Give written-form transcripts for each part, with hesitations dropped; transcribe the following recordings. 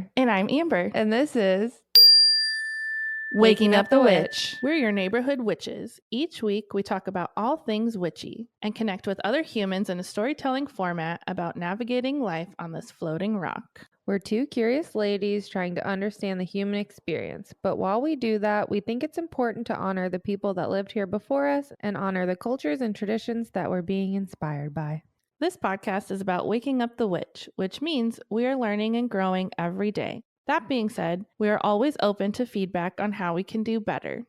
Heather. And I'm Amber. And this is Waking Up the Witch. We're your neighborhood witches. Each week, we talk about all things witchy and connect with other humans in a storytelling format about navigating life on this floating rock. We're two curious ladies trying to understand the human experience. But while we do that, we think it's important to honor the people that lived here before us and honor the cultures and traditions that we're being inspired by. This podcast is about waking up the witch, which means we are learning and growing every day. That being said, we are always open to feedback on how we can do better.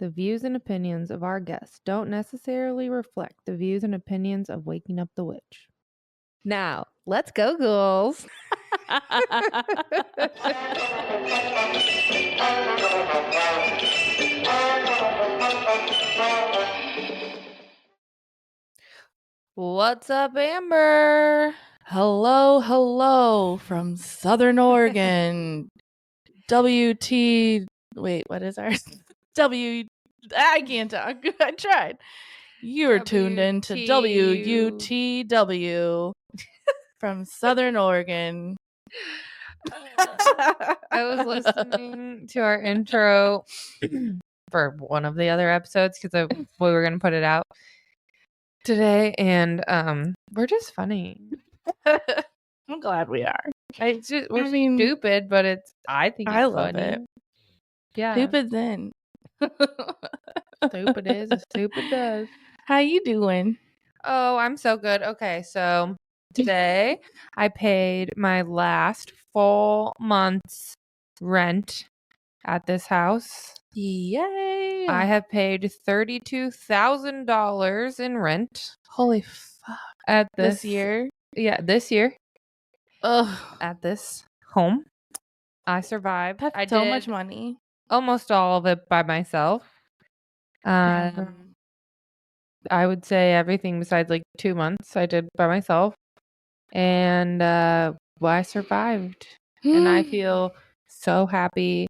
The views and opinions of our guests don't necessarily reflect the views and opinions of Waking Up the Witch. Now, let's go, ghouls. What's up, Amber? Hello from Southern Oregon. Wait, what is ours? I can't talk. I tried. You're tuned in to WUTW from Southern Oregon. I was listening to our intro for one of the other episodes because we were going to put it out today, and we're just funny. I'm glad we are. We're stupid, but I think it's love funny. it. Yeah. Stupid then. Stupid is as stupid does. How you doing? Oh, I'm so good. Okay, so today I paid my last full month's rent at this house. Yay! I have paid $32,000 in rent. Holy fuck. At this year? Yeah, this year. Ugh. At this home. I survived. That's so much money. Almost all of it by myself. I would say everything besides like 2 months I did by myself. And I survived. And I feel so happy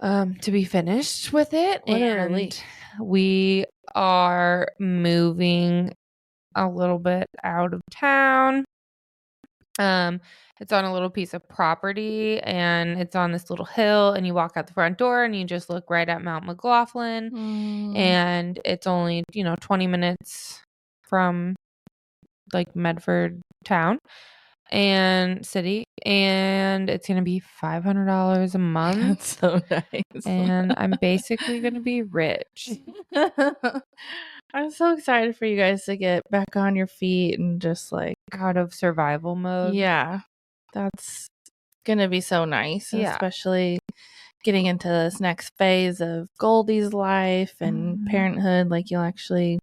to be finished with it. Literally. And we are moving a little bit out of town. It's on a little piece of property, and it's on this little hill, and you walk out the front door and you just look right at Mount McLaughlin. And it's only 20 minutes from like Medford town and city, and it's gonna be $500 a month. That's so nice. And I'm basically gonna be rich. I'm so excited for you guys to get back on your feet and just like out of survival mode. Yeah, that's gonna be so nice. Yeah. Especially getting into this next phase of Goldie's life and parenthood. Like you'll actually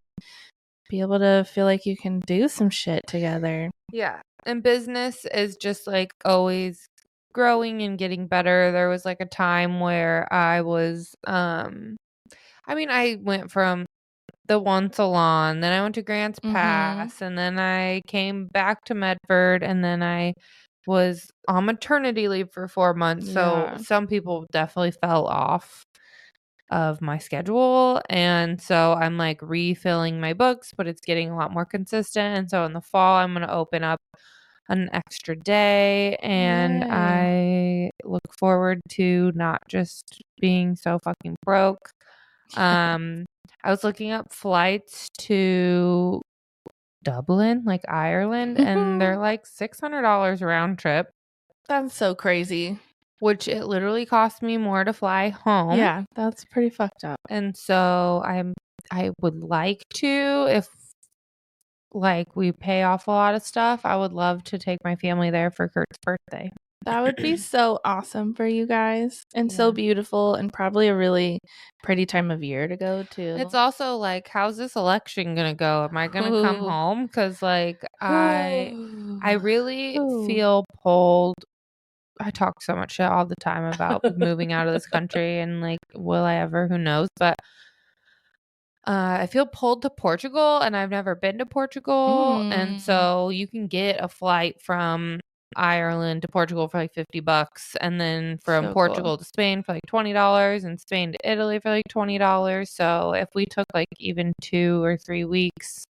be able to feel like you can do some shit together. Yeah. And business is just like always growing and getting better. There was like a time where I was I went from the one salon, then I went to Grants Pass, and then I came back to Medford, and then I was on maternity leave for 4 months. So some people definitely fell off of my schedule, and so I'm like refilling my books, but it's getting a lot more consistent. And so in the fall I'm going to open up an extra day, and I look forward to not just being so fucking broke. I was looking up flights to Dublin, like Ireland, and they're like $600 round trip. That's so crazy. Which it literally cost me more to fly home. Yeah, that's pretty fucked up. And so I would like to, if like we pay off a lot of stuff, I would love to take my family there for Kurt's birthday. That would be so awesome for you guys, and so beautiful, and probably a really pretty time of year to go to. It's also like, how's this election gonna go? Am I gonna come home? Because like I really feel pulled. I talk so much shit all the time about moving out of this country, and like, will I ever? Who knows? But I feel pulled to Portugal, and I've never been to Portugal, and so you can get a flight from Ireland to Portugal for like $50, and then from Portugal to Spain for like $20, and Spain to Italy for like $20. So if we took like even 2 or 3 weeks,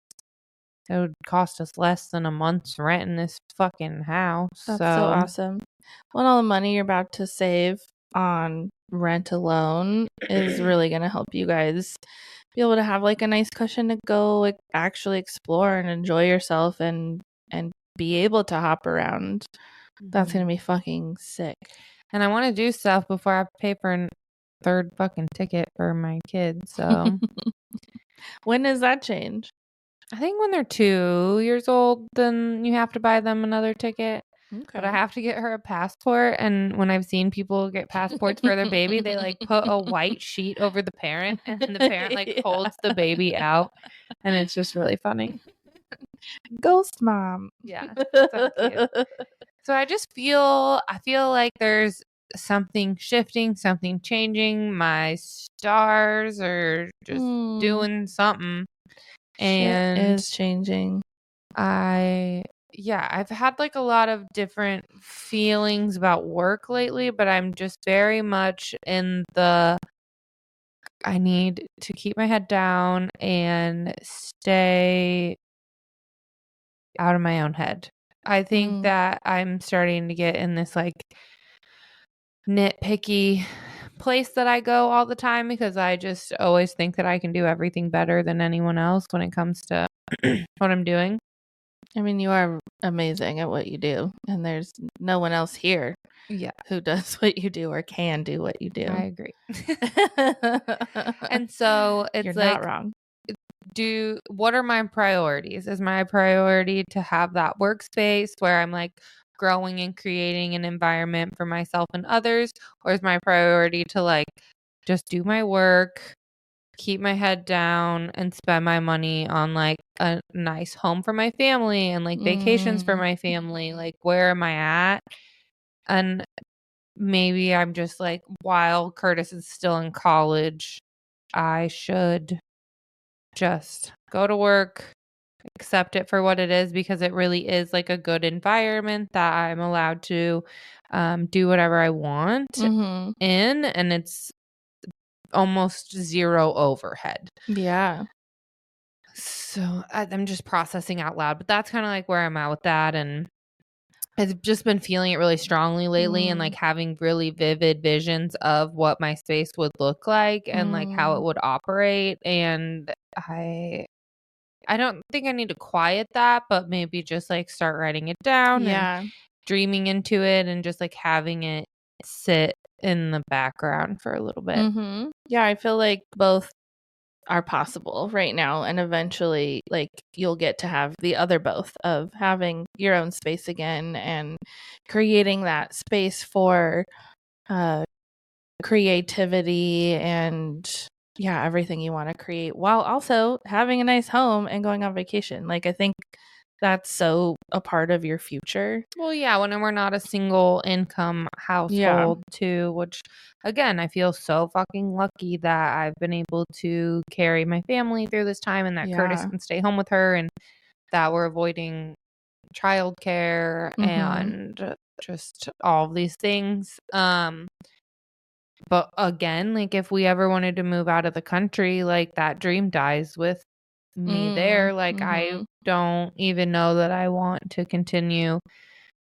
it would cost us less than a month's rent in this fucking house. That's so awesome. Well, all the money you're about to save on rent alone is really going to help you guys be able to have like a nice cushion to go like actually explore and enjoy yourself and be able to hop around. That's going to be fucking sick. And I want to do stuff before I pay for a third fucking ticket for my kids. So when does that change? I think when they're 2 years old, then you have to buy them another ticket. Okay. But I have to get her a passport. And when I've seen people get passports for their baby, they like put a white sheet over the parent and the parent like holds the baby out. And it's just really funny. Ghost mom. Yeah. So cute. So I feel like there's something shifting, something changing. My stars are just doing something. And shit is changing. I've had like a lot of different feelings about work lately, but I'm just very much in the I need to keep my head down and stay out of my own head. I think that I'm starting to get in this like nitpicky place that I go all the time because I just always think that I can do everything better than anyone else when it comes to what I'm doing. I mean, you are amazing at what you do, and there's no one else here who does what you do or can do what you do. I agree. And so it's You're like, not wrong. What are my priorities? Is my priority to have that workspace where I'm like growing and creating an environment for myself and others? Or is my priority to like just do my work, keep my head down and spend my money on like a nice home for my family and like vacations for my family? Like, where am I at? And maybe I'm just like, while Curtis is still in college, I should just go to work, accept it for what it is, because it really is like a good environment that I'm allowed to do whatever I want in, and it's almost zero overhead. Yeah. So I'm just processing out loud, but that's kind of like where I'm at with that. And I've just been feeling it really strongly lately and like having really vivid visions of what my space would look like and like how it would operate. And I don't think I need to quiet that, but maybe just like start writing it down and dreaming into it and just like having it sit in the background for a little bit. Yeah, I feel like both are possible right now, and eventually like you'll get to have the other both of having your own space again and creating that space for creativity and everything you want to create, while also having a nice home and going on vacation. Like, I think that's so a part of your future. Well, yeah, when we're not a single income household too, which again, I feel so fucking lucky that I've been able to carry my family through this time and that Curtis can stay home with her and that we're avoiding childcare and just all of these things. But again, like if we ever wanted to move out of the country, like that dream dies with me there. Like I don't even know that I want to continue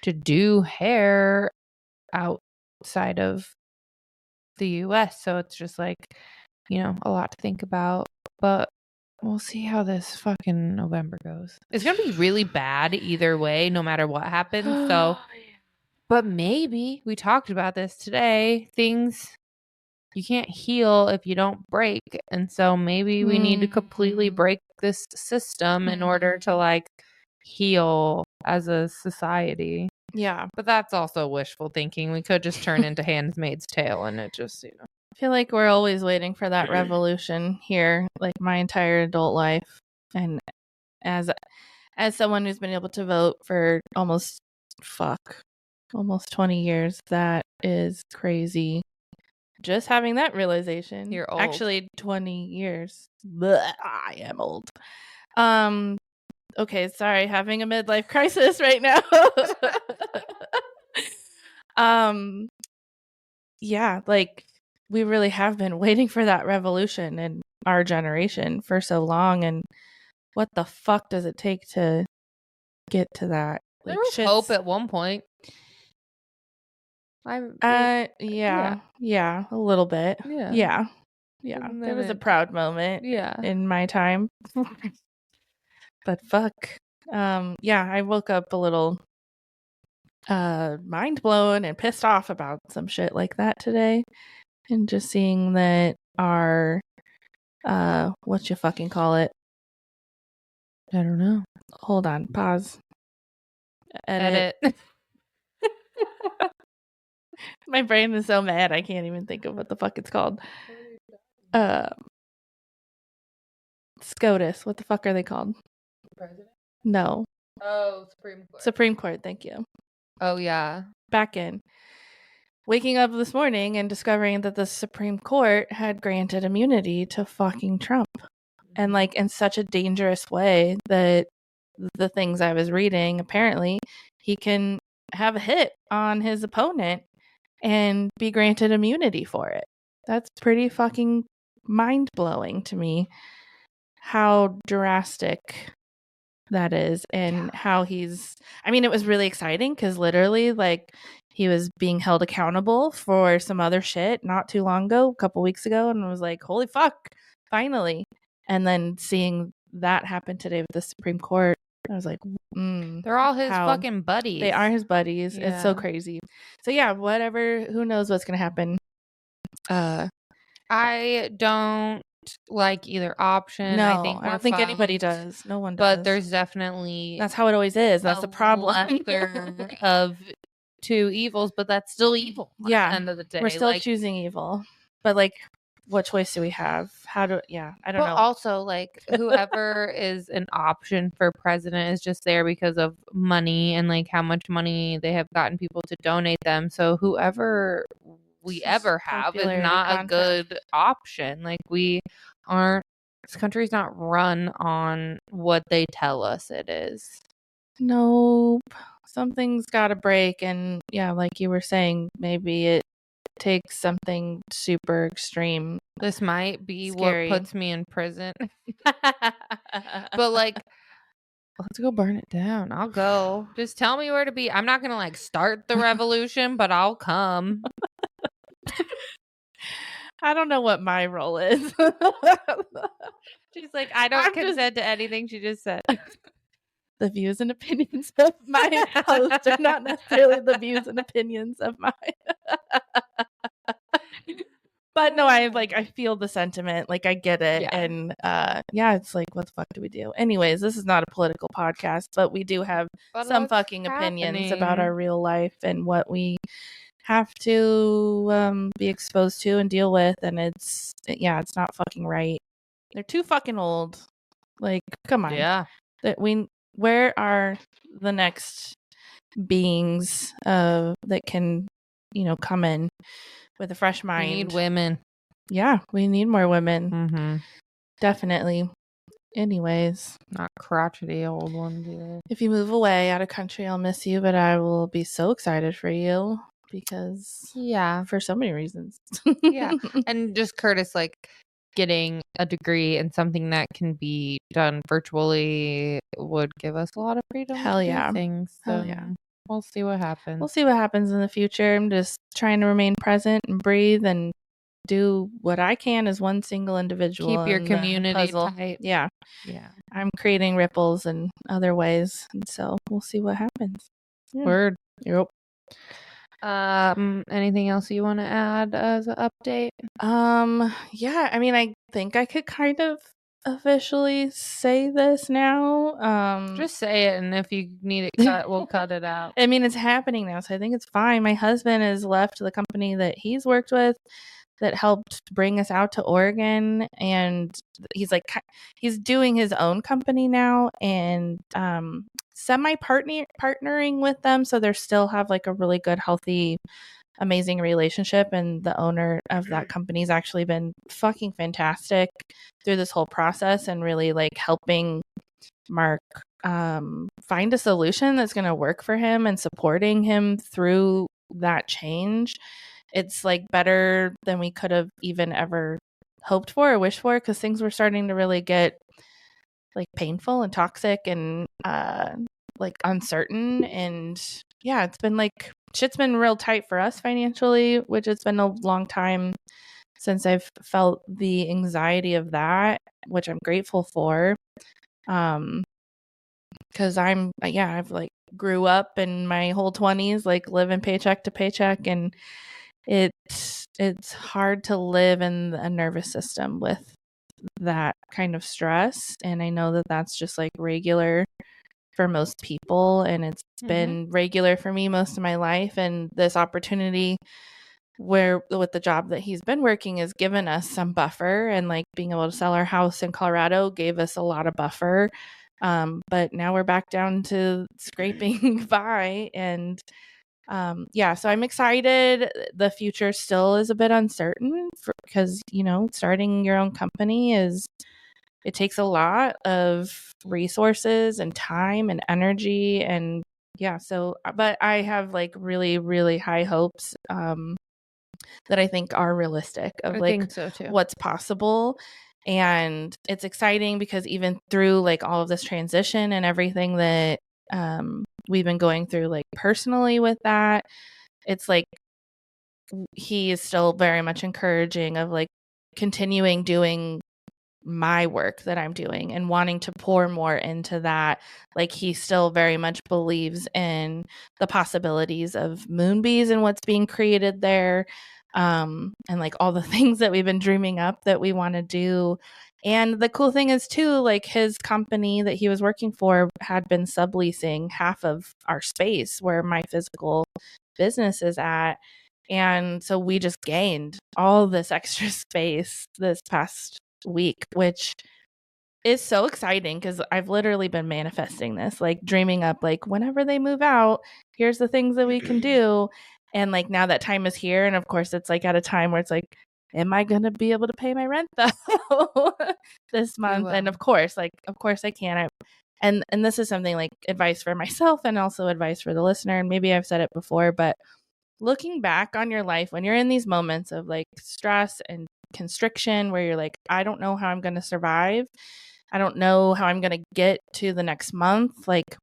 to do hair outside of the US. So it's just like, a lot to think about. But we'll see how this fucking November goes. It's going to be really bad either way, no matter what happens. So, but maybe we talked about this today. You can't heal if you don't break. And so maybe we need to completely break this system in order to like heal as a society. Yeah. But that's also wishful thinking. We could just turn into Handmaid's Tale and it just, I feel like we're always waiting for that revolution here, like my entire adult life. And as someone who's been able to vote for almost 20 years, that is crazy. Just having that realization. You're old. Actually, 20 years. Blech, I am old. Okay, sorry, having a midlife crisis right now. Yeah, like we really have been waiting for that revolution in our generation for so long, and what the fuck does it take to get to that? Like, there was hope at one point. Yeah, a little bit. Yeah. There was a proud moment in my time. But fuck. I woke up a little mind blown and pissed off about some shit like that today. And just seeing that our what you fucking call it? I don't know. Hold on, pause. Edit. My brain is so mad I can't even think of what the fuck it's called. SCOTUS. What the fuck are they called? President? No. Oh, Supreme Court. Supreme Court, thank you. Oh, yeah. Back in. Waking up this morning and discovering that the Supreme Court had granted immunity to fucking Trump. And like in such a dangerous way that the things I was reading, apparently he can have a hit on his opponent and be granted immunity for it. That's pretty fucking mind-blowing to me. How drastic that is and how it was really exciting because literally like he was being held accountable for some other shit not too long ago, a couple weeks ago, and I was like, holy fuck, finally. And then seeing that happen today with the Supreme Court, I was like, they're all his fucking buddies. They are his buddies. Yeah. It's so crazy. So yeah, whatever, who knows what's gonna happen. I don't like either option. No, I don't think anybody does. No one does. But there's definitely that's how it always is. That's the problem. of two evils, but that's still evil. At the end of the day, we're still choosing evil. But like, what choice do we have? I don't know. But also, like, whoever is an option for president is just there because of money and like how much money they have gotten people to donate them. So whoever we ever have is not a good option. Like, we aren't, this country's not run on what they tell us it is. Nope. Something's got to break. And yeah, like you were saying, maybe it takes something super extreme. This might be scary. What puts me in prison. But like, let's go burn it down. I'll go. Just tell me where to be. I'm not gonna like start the revolution, but I'll come. I don't know what my role is. She's like, I don't consent to anything she just said. The views and opinions of my host are not necessarily the views and opinions of mine. But no, I feel the sentiment. Like, I get it. Yeah. And it's like, what the fuck do we do? Anyways, this is not a political podcast, but we do have some fucking opinions about our real life and what we have to be exposed to and deal with. And it's not fucking right. They're too fucking old. Like, come on. Yeah. Where are the next beings that can, come in with a fresh mind? We need women. Yeah, we need more women. Mm-hmm. Definitely. Anyways. Not crotchety old ones either. If you move away out of country, I'll miss you, but I will be so excited for you because for so many reasons. Yeah. And just Curtis, like, getting a degree in something that can be done virtually would give us a lot of freedom to do things. So Hell yeah. We'll see what happens. We'll see what happens in the future. I'm just trying to remain present and breathe and do what I can as one single individual. Keep your community tight. Yeah. I'm creating ripples in other ways. And so we'll see what happens. Yeah. Word. Yep. Anything else you want to add as an update? I think I could kind of officially say this now. Just say it, and if you need it cut, we'll cut it out. I mean, it's happening now, so I think it's fine. My husband has left the company that he's worked with that helped bring us out to Oregon, and he's doing his own company now and semi-partnering with them, so they still have like a really good, healthy, amazing relationship. And the owner of that company's actually been fucking fantastic through this whole process and really like helping Mark find a solution that's going to work for him and supporting him through that change. It's like better than we could have even ever hoped for or wished for, because things were starting to really get like painful and toxic and like uncertain. And yeah, it's been like shit's been real tight for us financially, which it's been a long time since I've felt the anxiety of that, which I'm grateful for. Because I've like grew up in my whole 20s, like living paycheck to paycheck, and it's hard to live in a nervous system with that kind of stress. And I know that that's just like regular for most people, and it's been regular for me most of my life. And this opportunity where with the job that he's been working has given us some buffer, and like being able to sell our house in Colorado gave us a lot of buffer. But now we're back down to scraping by, and so I'm excited. The future still is a bit uncertain because, starting your own company it takes a lot of resources and time and energy. And but I have like really, really high hopes that I think are realistic of like so too. What's possible. And it's exciting because even through like all of this transition and everything that we've been going through like personally with that, it's like he is still very much encouraging of like continuing doing my work that I'm doing and wanting to pour more into that. Like he still very much believes in the possibilities of Moonbees and what's being created there. And like all the things that we've been dreaming up that we want to do. And the cool thing is too, like his company that he was working for had been subleasing half of our space where my physical business is at. And so we just gained all this extra space this past week, which is so exciting because I've literally been manifesting this, like dreaming up like whenever they move out, here's the things that we can do. And like now that time is here. And of course it's like at a time where it's like, am I going to be able to pay my rent though this month? And of course I can. And this is something like advice for myself and also advice for the listener. And maybe I've said it before, but looking back on your life when you're in these moments of like stress and constriction where you're like, I don't know how I'm going to survive. I don't know how I'm going to get to the next month. Like,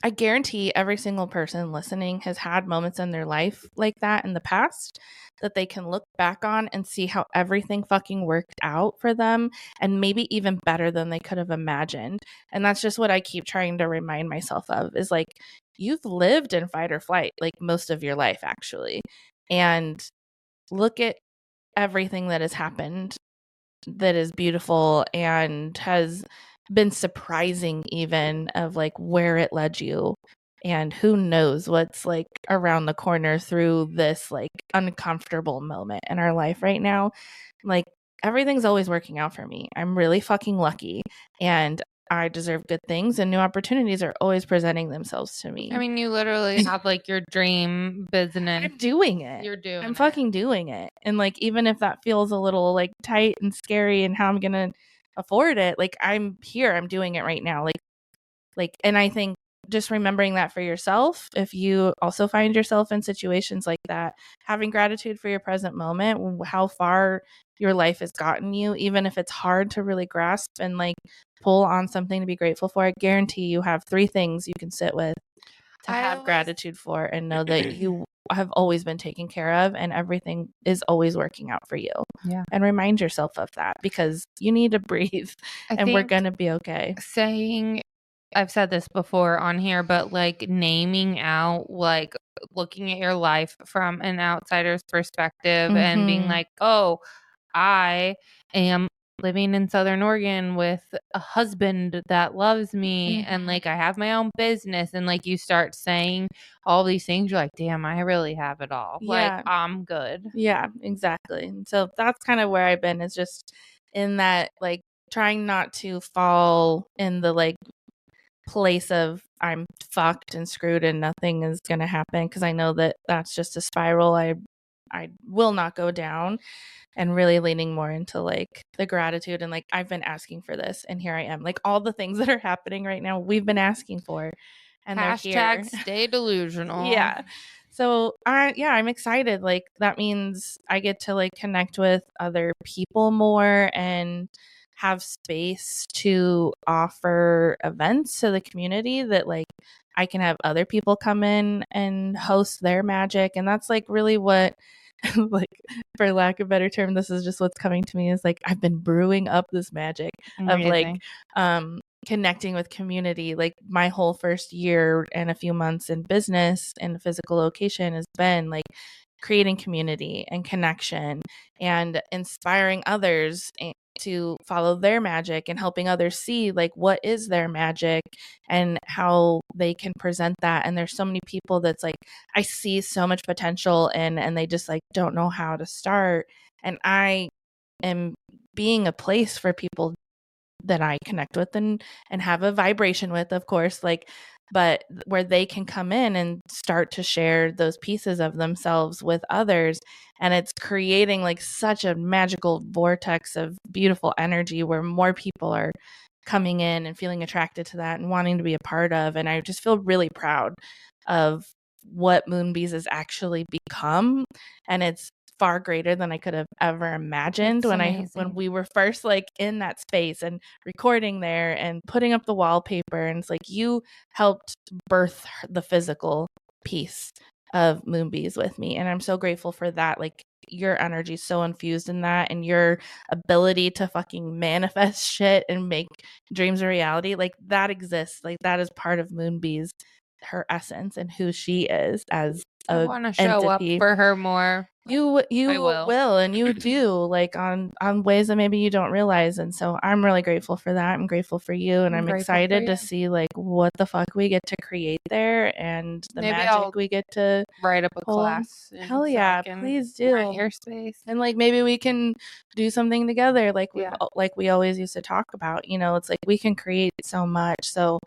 I guarantee every single person listening has had moments in their life like that in the past that they can look back on and see how everything fucking worked out for them, and maybe even better than they could have imagined. And that's just what I keep trying to remind myself of is like, you've lived in fight or flight like most of your life actually. And look at everything that has happened that is beautiful and has been surprising even of like where it led you, and who knows what's like around the corner through this like uncomfortable moment in our life right now. Like everything's always working out for me. I'm really fucking lucky, and I deserve good things, and new opportunities are always presenting themselves to me. I mean, you literally have like your dream business. I'm doing it. I'm fucking doing it. And like, even if that feels a little like tight and scary and how I'm going to afford it, like I'm here, I'm doing it right now. And I think just remembering that for yourself, if you also find yourself in situations like that, having gratitude for your present moment, how far your life has gotten you, even if it's hard to really grasp and like pull on something to be grateful for, I guarantee you have 3 things you can sit with to have gratitude for and know that you have always been taken care of and everything is always working out for you. Yeah. And remind yourself of that because you need to breathe and we're going to be okay. I've said this before on here, but like naming out, like looking at your life from an outsider's perspective and being like, oh, I am living in Southern Oregon with a husband that loves me and like I have my own business, and like you start saying all these things, you're like, damn, I really have it all. Yeah. Like I'm good. Yeah, exactly. So that's kind of where I've been, is just in that like trying not to fall in the like place of I'm fucked and screwed and nothing is going to happen, because I know that that's just a spiral I will not go down, and really leaning more into like the gratitude and like I've been asking for this and here I am, like all the things that are happening right now we've been asking for and they're here. Stay delusional. Yeah. So I'm excited. Like that means I get to like connect with other people more and have space to offer events to the community that like I can have other people come in and host their magic. And that's like really what like, for lack of a better term, this is just what's coming to me, is like I've been brewing up this magic of like connecting with community. Like my whole first year and a few months in business in a physical location has been like creating community and connection and inspiring others to follow their magic and helping others see like what is their magic and how they can present that. And there's so many people that's like I see so much potential in, and they just like don't know how to start. And I am being a place for people that I connect with and have a vibration with, of course, like, but where they can come in and start to share those pieces of themselves with others. And it's creating like such a magical vortex of beautiful energy where more people are coming in and feeling attracted to that and wanting to be a part of. And I just feel really proud of what Moonbees has actually become. And it's far greater than I could have ever imagined when we were first like in that space and recording there and putting up the wallpaper. And it's like you helped birth the physical piece of Moonbees with me, and I'm so grateful for that. Like your energy is so infused in that, and your ability to fucking manifest shit and make dreams a reality, like that exists. Like that is part of Moonbees, her essence and who she is as I want to show entity. up for her more. You will and you do, like on ways that maybe you don't realize. And so I'm really grateful for that. I'm grateful for you, and I'm excited to see like what the fuck we get to create there and the maybe magic we get to write up a class. Hell yeah, please do. Your space. And like maybe we can do something together like we always used to talk about. You know, it's like we can create so much. So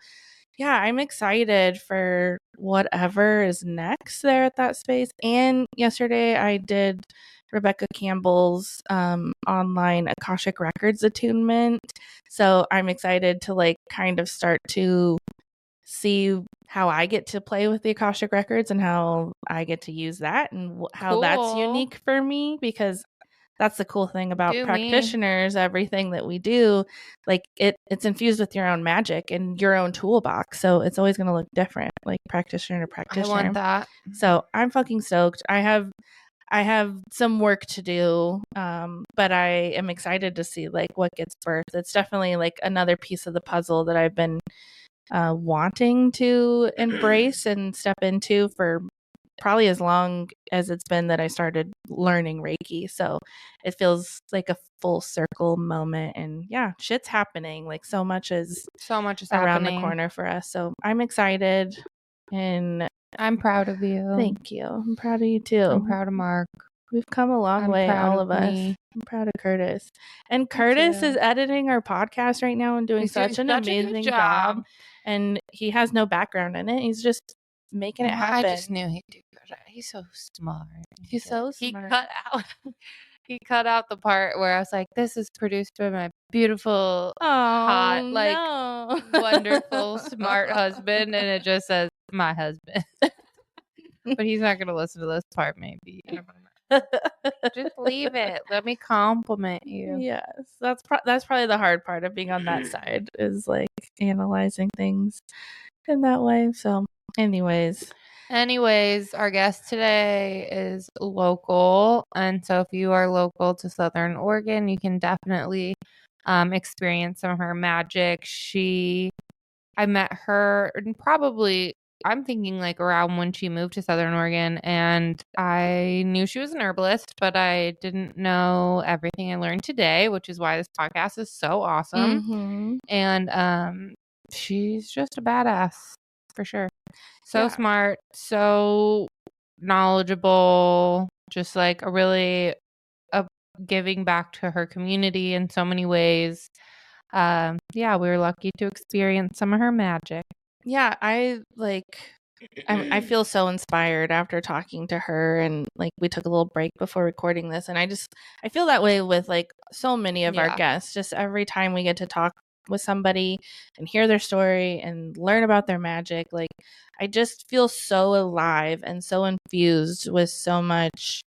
yeah, I'm excited for whatever is next there at that space. And yesterday I did Rebecca Campbell's online Akashic Records attunement. So I'm excited to like kind of start to see how I get to play with the Akashic Records and how I get to use that and how that's unique for me, because that's the cool thing about practitioners. Everything that we do, like it's infused with your own magic and your own toolbox. So it's always going to look different, like practitioner to practitioner. I want that. So I'm fucking stoked. I have some work to do, but I am excited to see like what gets birthed. It's definitely like another piece of the puzzle that I've been wanting to embrace and step into for probably as long as it's been that I started learning Reiki. So it feels like a full circle moment, and yeah, shit's happening. Like so much is around the corner for us. So I'm excited, and I'm proud of you. Thank you. I'm proud of you too. I'm proud of Mark. We've come a long way, all of us. I'm proud of Curtis. And Curtis is editing our podcast right now and doing such an amazing job. And he has no background in it. He's just making it happen. I just knew he'd do good. He's so smart. He's so smart. He cut out the part where I was like, this is produced by my beautiful, hot, like wonderful, smart husband. And it just says my husband. But he's not going to listen to this part, maybe. Just leave it. Let me compliment you. Yes, that's probably the hard part of being on that side, is like analyzing things in that way. So anyways, our guest today is local, and so if you are local to Southern Oregon, you can definitely experience some of her magic. I met her probably, I'm thinking like around when she moved to Southern Oregon, and I knew she was an herbalist, but I didn't know everything I learned today, which is why this podcast is so awesome. Mm-hmm. And she's just a badass for sure. So smart, so knowledgeable, just like a really giving back to her community in so many ways. We were lucky to experience some of her magic. Yeah, I feel so inspired after talking to her, and like we took a little break before recording this, and I feel that way with like so many of our guests. Just every time we get to talk with somebody and hear their story and learn about their magic, like I just feel so alive and so infused with so much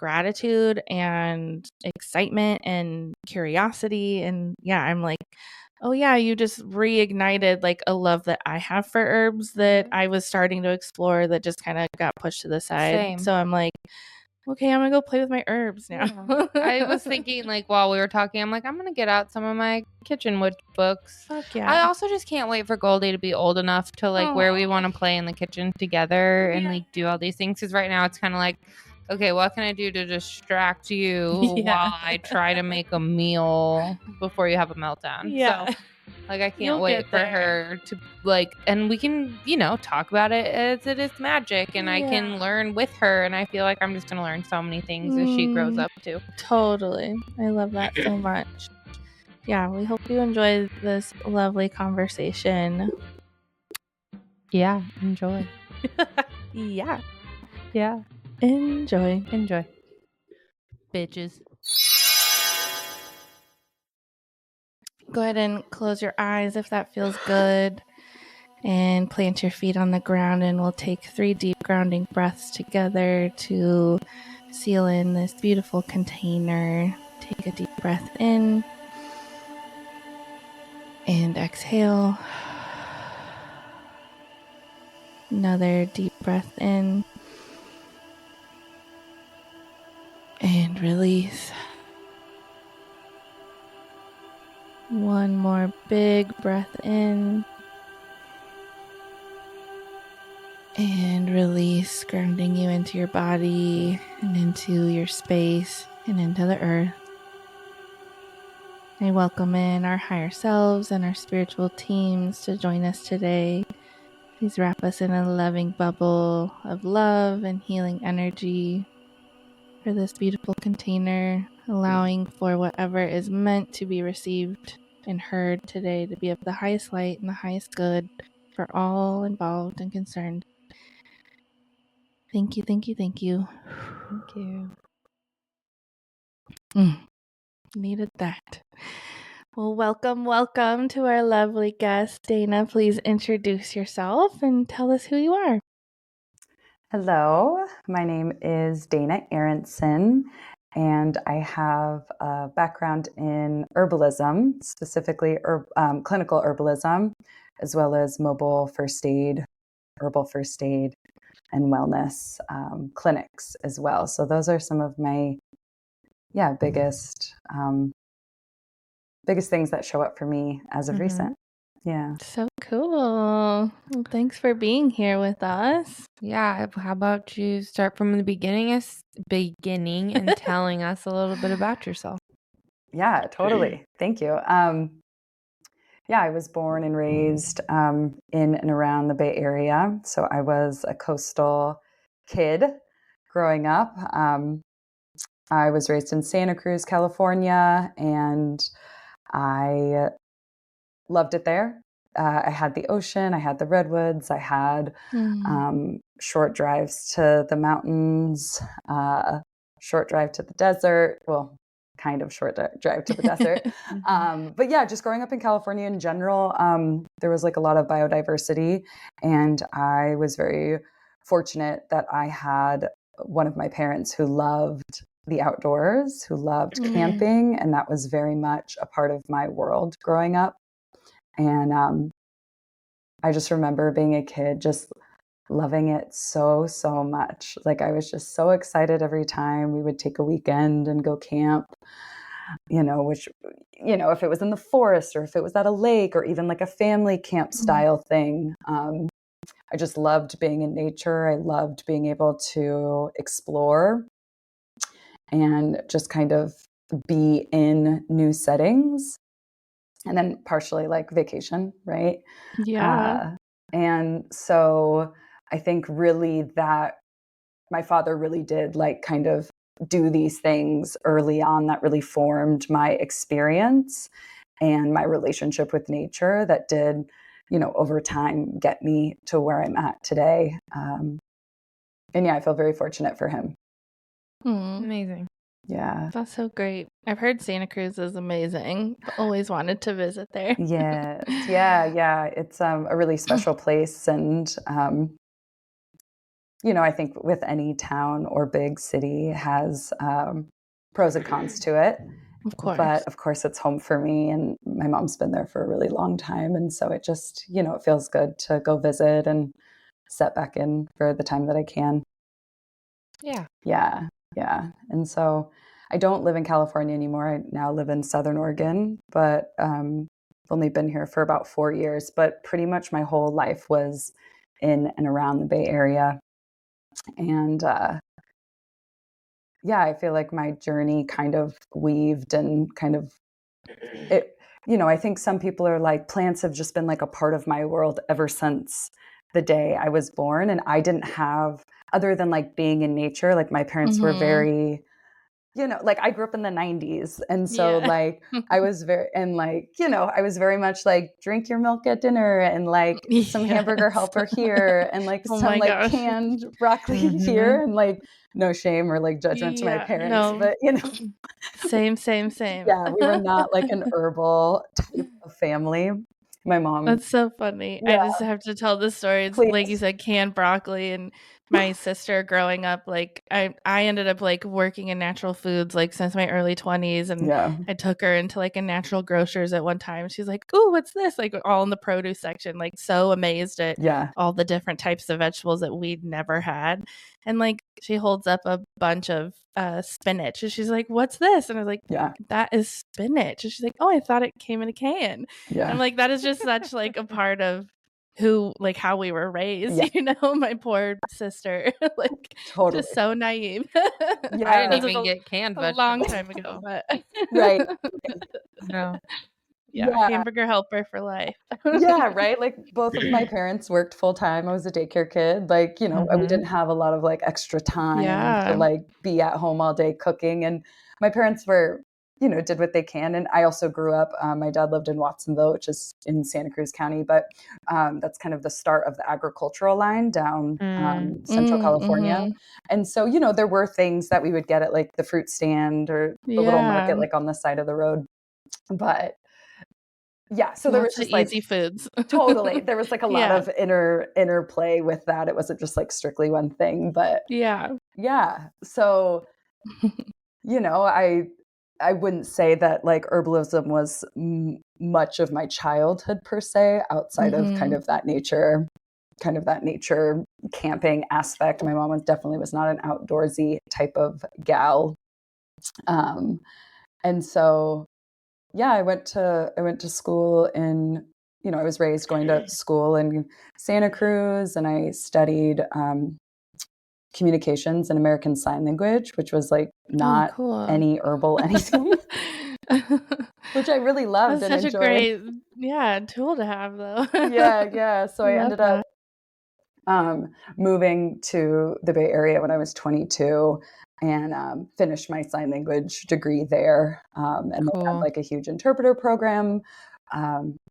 gratitude and excitement and curiosity. And yeah, I'm like, oh yeah, you just reignited like a love that I have for herbs that I was starting to explore that just kind of got pushed to the side. Same. So I'm like, okay, I'm gonna go play with my herbs now. Yeah. I was thinking, like, while we were talking, I'm like, I'm gonna get out some of my kitchen wood books. Fuck yeah. I also just can't wait for Goldie to be old enough to like where we want to play in the kitchen together and like do all these things. Because right now it's kind of like, okay, what can I do to distract you while I try to make a meal before you have a meltdown? Yeah. So like I can't wait for her to like, and we can, you know, talk about it as it is magic, and I can learn with her, and I feel like I'm just gonna learn so many things as she grows up too. Totally. I love that so much. Yeah, we hope you enjoyed this lovely conversation. Yeah, enjoy. Yeah. Yeah. Enjoy. Bitches. Go ahead and close your eyes if that feels good. And plant your feet on the ground, and we'll take 3 deep grounding breaths together to seal in this beautiful container. Take a deep breath in and exhale. Another deep breath in and release. One more big breath in and release, grounding you into your body and into your space and into the earth. I welcome in our higher selves and our spiritual teams to join us today. Please wrap us in a loving bubble of love and healing energy for this beautiful container, allowing for whatever is meant to be received and heard today to be of the highest light and the highest good for all involved and concerned. Thank you, thank you, thank you. Thank you. Needed that. Well, welcome to our lovely guest. Dana, please introduce yourself and tell us who you are. Hello, my name is Dana Aronson, and I have a background in herbalism, specifically clinical herbalism, as well as mobile first aid, herbal first aid, and wellness clinics as well. So those are some of my biggest things that show up for me as of recent. Yeah. So cool. Well, thanks for being here with us. Yeah. How about you start from the beginning and telling us a little bit about yourself? Yeah, totally. Thank you. I was born and raised in and around the Bay Area. So I was a coastal kid growing up. I was raised in Santa Cruz, California, and I loved it there. I had the ocean, I had the redwoods, I had short drives to the mountains, short drive to the desert. Well, kind of short drive to the desert. But yeah, just growing up in California in general, there was like a lot of biodiversity. And I was very fortunate that I had one of my parents who loved the outdoors, who loved camping. And that was very much a part of my world growing up. And I just remember being a kid, just loving it so, so much. Like I was just so excited every time we would take a weekend and go camp, which, if it was in the forest or if it was at a lake or even like a family camp style thing. I just loved being in nature. I loved being able to explore and just kind of be in new settings. And then partially like vacation, right? Yeah. And so I think really that my father really did like kind of do these things early on that really formed my experience and my relationship with nature that did, over time get me to where I'm at today. And I feel very fortunate for him. Amazing. Yeah. That's so great. I've heard Santa Cruz is amazing. Always wanted to visit there. Yes. Yeah. It's a really special place. And I think with any town or big city has pros and cons to it. Of course. But of course, it's home for me, and my mom's been there for a really long time. And so it just, it feels good to go visit and set back in for the time that I can. Yeah. Yeah. Yeah. And so I don't live in California anymore. I now live in Southern Oregon, but I've only been here for about 4 years. But pretty much my whole life was in and around the Bay Area. And I feel like my journey kind of weaved and kind of it. I think some people are like, plants have just been like a part of my world ever since the day I was born. And I didn't have, other than like being in nature, like my parents were very, like I grew up in the 90s. And so like I was I was very much like, drink your milk at dinner and like some hamburger helper here and like some like canned broccoli here, and like no shame or like judgment to my parents, but same. Yeah, we were not like an herbal type of family. My mom. That's so funny. Yeah. I just have to tell the story. It's Please. like you said, canned broccoli, and my sister growing up, like I ended up like working in natural foods like since my early 20s, and I took her into like a natural grocers at one time. She's like, "Ooh, what's this?" Like all in the produce section, like so amazed at all the different types of vegetables that we'd never had. And like she holds up a bunch of spinach, and she's like, "What's this?" And I was like, "That is spinach." And she's like, "Oh, I thought it came in a can." And I'm like, that is just such like a part of how we were raised, my poor sister, like just so naive. I didn't even get canned vegetables. A long time ago, but right. No. Hamburger helper for life. Right. Like both of my parents worked full time. I was a daycare kid. Like, we didn't have a lot of like extra time to like be at home all day cooking. And my parents were, did what they can. And I also grew up, my dad lived in Watsonville, which is in Santa Cruz County, but that's kind of the start of the agricultural line down Central California. And so, there were things that we would get at like the fruit stand or the little market, like on the side of the road. But so there was just like easy foods. Totally. There was like a lot of interplay with that. It wasn't just like strictly one thing, but so, I wouldn't say that like herbalism was much of my childhood per se, outside of kind of that nature camping aspect. My mom definitely was not an outdoorsy type of gal. And so, I went to school in, I was raised going to school in Santa Cruz, and I studied communications and American Sign Language, which was like not any herbal anything, which I really loved. That's and such enjoyed. A great tool to have though. So I ended up moving to the Bay Area when I was 22 and finished my sign language degree there. And they had like a huge interpreter program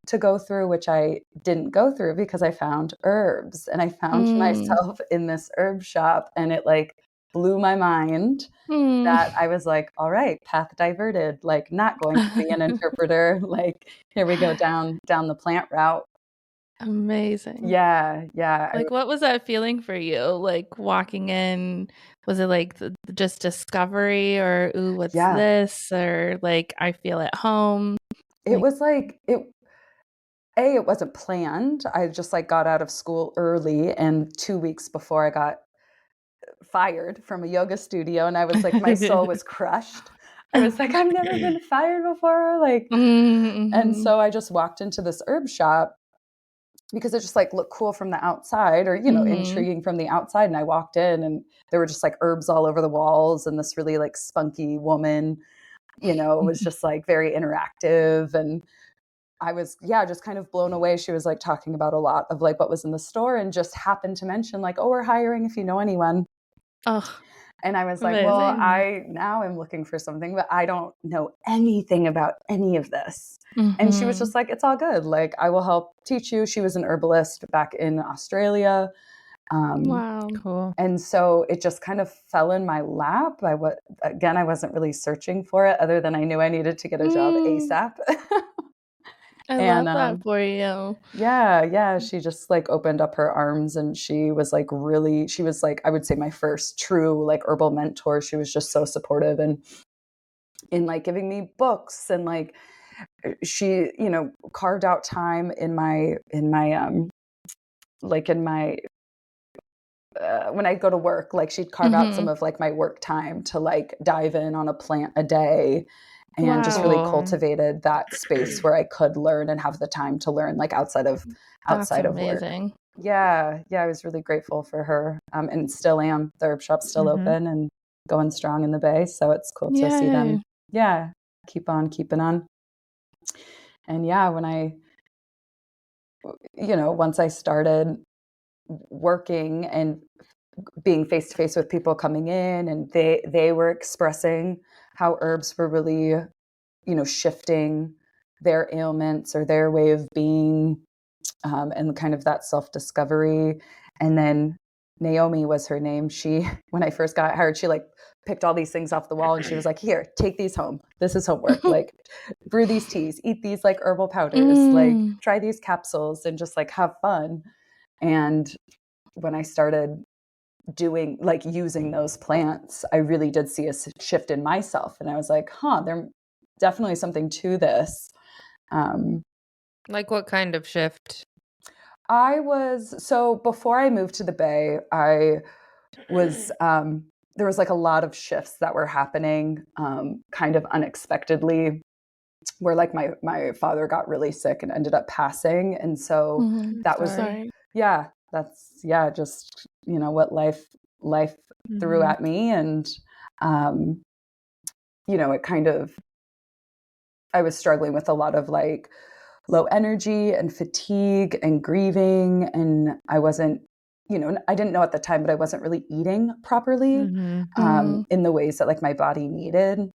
to go through, which I didn't go through because I found herbs, and I found myself in this herb shop, and it like blew my mind that I was like, all right, path diverted, like not going to be an interpreter. Like, here we go down the plant route. Amazing. Yeah. Like, what was that feeling for you? Like walking in, was it like just discovery, or ooh, what's this? Or like, I feel at home? It was like, it wasn't planned. I just like got out of school early, and 2 weeks before I got fired from a yoga studio, and I was like, my soul was crushed. I was like, I've never been fired before. Like, and so I just walked into this herb shop because it just like looked cool from the outside, or, intriguing from the outside. And I walked in, and there were just like herbs all over the walls, and this really like spunky woman, was just like very interactive. And I was, just kind of blown away. She was like talking about a lot of like what was in the store, and just happened to mention like, oh, we're hiring if you know anyone. Oh, and I was like, well, I now am looking for something, but I don't know anything about any of this. And she was just like, it's all good. Like, I will help teach you. She was an herbalist back in Australia. Wow. Cool. And so it just kind of fell in my lap. I wasn't really searching for it, other than I knew I needed to get a job ASAP. I love that for you. Yeah. She just like opened up her arms, and she was like, I would say my first true like herbal mentor. She was just so supportive and in like giving me books, and like she, carved out time in my when I go to work, like she'd carve out some of like my work time to like dive in on a plant a day, and just really cultivated that space where I could learn and have the time to learn like outside of work. Yeah. I was really grateful for her, and still am. The herb shop's still open and going strong in the Bay, so it's cool to see them. Yeah, keep on keeping on. And yeah, when I, once I started working and being face to face with people coming in, and they were expressing how herbs were really, shifting their ailments or their way of being, and kind of that self-discovery. And then Naomi was her name. She, when I first got hired, she like picked all these things off the wall, and she was like, here, take these home. This is homework. Like brew these teas, eat these like herbal powders, like try these capsules, and just like have fun. And when I started doing like using those plants, I really did see a shift in myself. And I was like, there's definitely something to this. Like what kind of shift? So before I moved to the Bay, I was, there was like a lot of shifts that were happening, kind of unexpectedly, where like my father got really sick and ended up passing. And so that was, just, what life threw at me. And, it kind of, I was struggling with a lot of like low energy and fatigue and grieving. And I wasn't, I didn't know at the time, but I wasn't really eating properly, in the ways that like my body needed.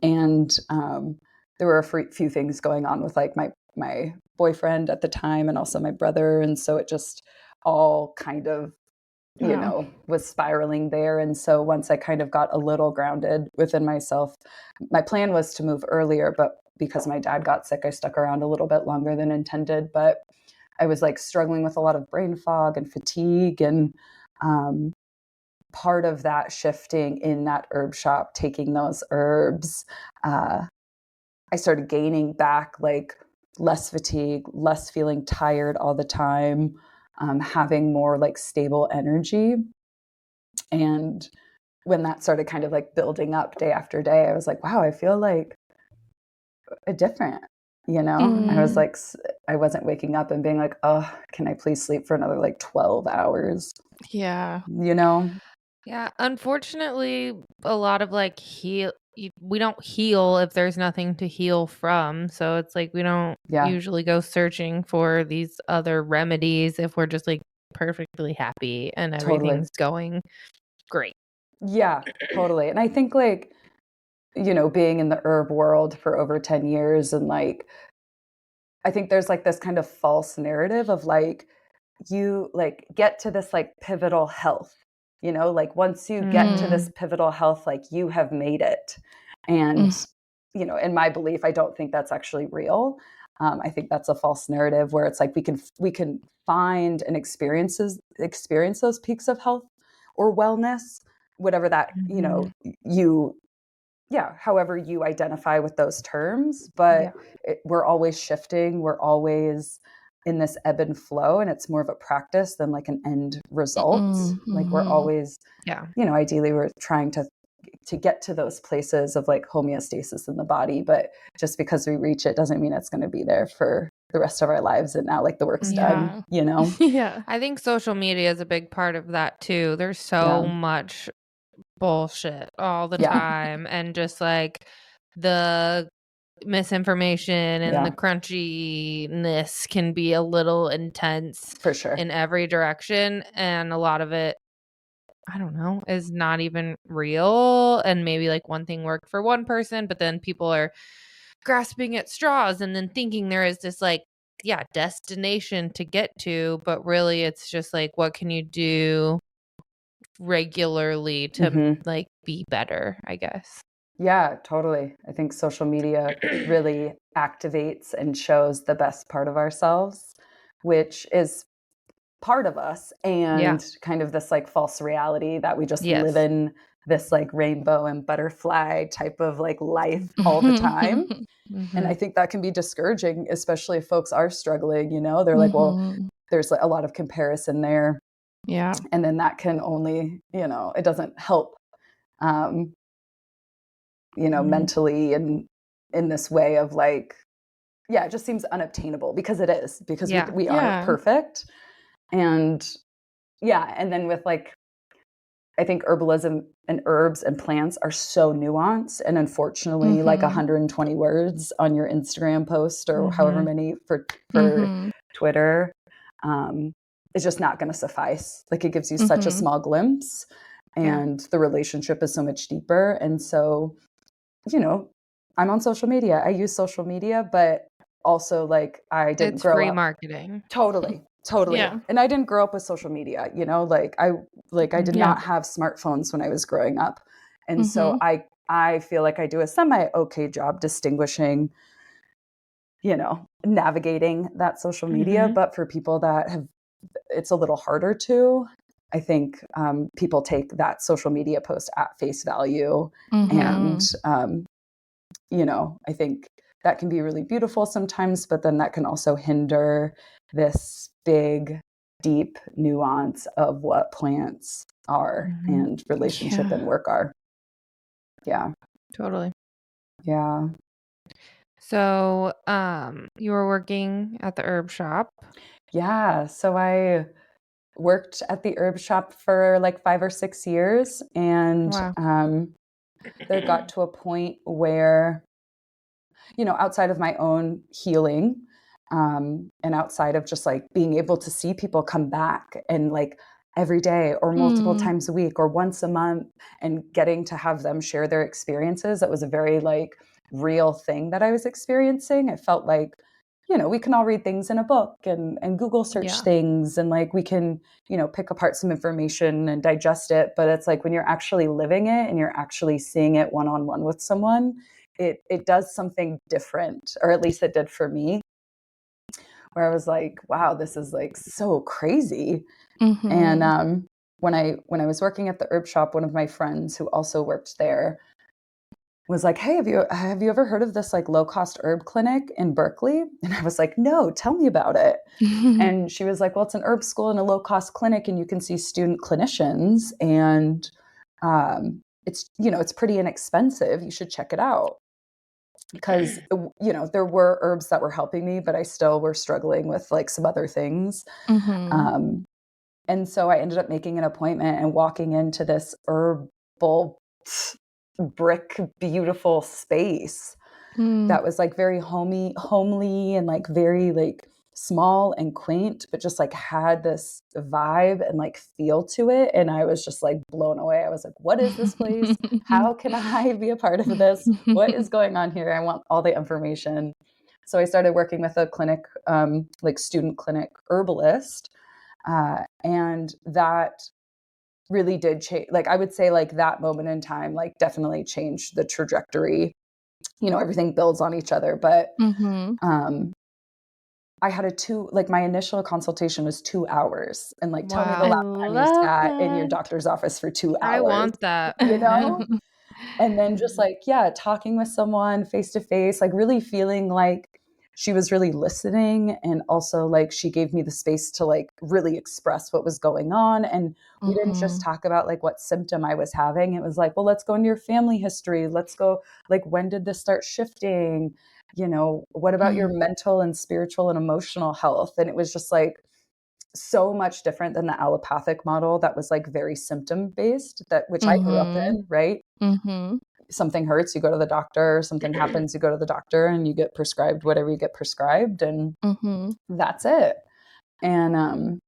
And there were a few things going on with like my boyfriend at the time, and also my brother. And so it just all kind of, was spiraling there. And so once I kind of got a little grounded within myself, my plan was to move earlier, but because my dad got sick, I stuck around a little bit longer than intended. But I was like struggling with a lot of brain fog and fatigue, and part of that shifting in that herb shop, taking those herbs, I started gaining back like less fatigue, less feeling tired all the time, having more like stable energy. And when that started kind of like building up day after day, I was like, wow, I feel like different. I was like, I wasn't waking up and being like, oh, can I please sleep for another like 12 hours? Yeah. Yeah. Unfortunately, a lot of like we don't heal if there's nothing to heal from. So it's like we don't usually go searching for these other remedies if we're just like perfectly happy and everything's going great. Yeah, totally. And I think like, being in the herb world for over 10 years, and like, I think there's like this kind of false narrative of like, you like get to this like pivotal health, like once you get to this pivotal health, like you have made it. And, in my belief, I don't think that's actually real. I think that's a false narrative where it's like we can find and experience those peaks of health or wellness, whatever that, however you identify with those terms. But we're always shifting. We're always in this ebb and flow, and it's more of a practice than like an end result. Like we're always, ideally we're trying to get to those places of like homeostasis in the body, but just because we reach it doesn't mean it's going to be there for the rest of our lives. And now like the work's done, Yeah. I think social media is a big part of that too. There's so much bullshit all the time, and just like the misinformation and the crunchiness can be a little intense for sure in every direction, and a lot of it, I don't know, is not even real. And maybe like one thing worked for one person, but then people are grasping at straws and then thinking there is this like destination to get to, but really it's just like, what can you do regularly to like be better, I guess. Yeah, totally. I think social media really activates and shows the best part of ourselves, which is part of us, and kind of this like false reality that we just live in this like rainbow and butterfly type of like life all the time. And I think that can be discouraging, especially if folks are struggling, you know, they're like, well, there's a lot of comparison there. Yeah. And then that can only, you know, it doesn't help, you know, mentally, and in this way of like, yeah, it just seems unobtainable, because it is, because we aren't perfect. And yeah. And then with like, I think herbalism and herbs and plants are so nuanced, and unfortunately, like 120 words on your Instagram post or however many for Twitter, is just not going to suffice. Like, it gives you such a small glimpse, and the relationship is so much deeper. And so, you know, I'm on social media. I use social media, but also like I didn't grow up. It's free marketing. Totally. Yeah. And I didn't grow up with social media, you know, like I did not have smartphones when I was growing up. And so I feel like I do a semi-okay job distinguishing, you know, navigating that social media. But for people that have, it's a little harder to, I think people take that social media post at face value. And, you know, I think that can be really beautiful sometimes, but then that can also hinder this big, deep nuance of what plants are and relationship and work are. Yeah. Totally. Yeah. So, you were working at the herb shop. Yeah. So I worked at the herb shop for like 5 or 6 years. And there got to a point where, you know, outside of my own healing, and outside of just like being able to see people come back and like every day or multiple times a week or once a month, and getting to have them share their experiences, that was a very like real thing that I was experiencing. It felt like, you know, we can all read things in a book and Google search things, and like we can, you know, pick apart some information and digest it. But it's like when you're actually living it and you're actually seeing it one-on-one with someone, it does something different, or at least it did for me, where I was like, wow, this is like so crazy. And when I was working at the herb shop, one of my friends who also worked there was like, hey, have you ever heard of this like low cost herb clinic in Berkeley? And I was like, no, tell me about it. And she was like, well, it's an herb school and a low cost clinic, and you can see student clinicians, and it's, you know, it's pretty inexpensive. You should check it out. Because, you know, there were herbs that were helping me, but I still were struggling with like some other things. And so I ended up making an appointment and walking into this herbal brick, beautiful space that was like very homely and like very like small and quaint, but just like had this vibe and like feel to it. And I was just like blown away. I was like, what is this place? How can I be a part of this? What is going on here? I want all the information. So I started working with a clinic, like student clinic herbalist. And that really did change. Like, I would say like that moment in time, like definitely changed the trajectory. You know, everything builds on each other, but, I had my initial consultation was 2 hours, and like, tell me the last time you sat in your doctor's office for 2 hours. I want that. You know? And then just like, yeah, talking with someone face to face, like really feeling like she was really listening. And also like, she gave me the space to like really express what was going on. And we didn't just talk about like what symptom I was having. It was like, well, let's go into your family history. Let's go, like, when did this start shifting? You know, what about your mental and spiritual and emotional health? And it was just like so much different than the allopathic model that was like very symptom based, which I grew up in, right? Something hurts, you go to the doctor. Something happens, you go to the doctor, and you get prescribed whatever you get prescribed, and that's it. And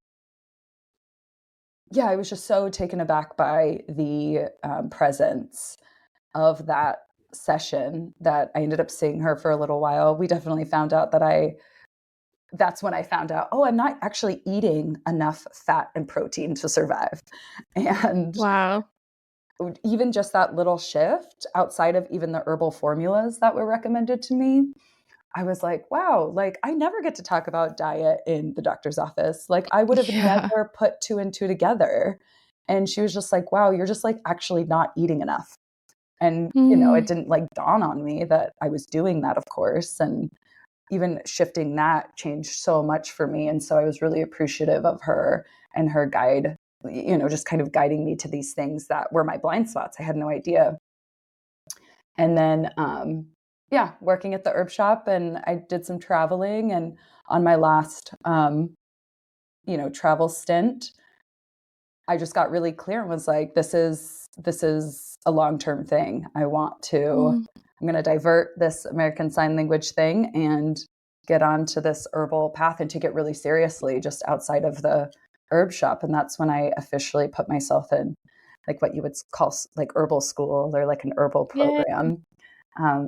yeah, I was just so taken aback by the presence of that session that I ended up seeing her for a little while. We definitely found out that's when I found out, oh, I'm not actually eating enough fat and protein to survive. And wow. even just that little shift outside of even the herbal formulas that were recommended to me, I was like, wow, like I never get to talk about diet in the doctor's office. Like I would have never put two and two together. And she was just like, wow, you're just like actually not eating enough. And, it didn't like dawn on me that I was doing that, of course. And even shifting that changed so much for me. And so I was really appreciative of her and her guide, just kind of guiding me to these things that were my blind spots. I had no idea. And then, working at the herb shop, and I did some traveling, and on my last, travel stint, I just got really clear and was like, this is a long-term thing. I'm going to divert this American Sign Language thing and get onto this herbal path and take it really seriously just outside of the herb shop. And that's when I officially put myself in like what you would call like herbal school, or like an herbal program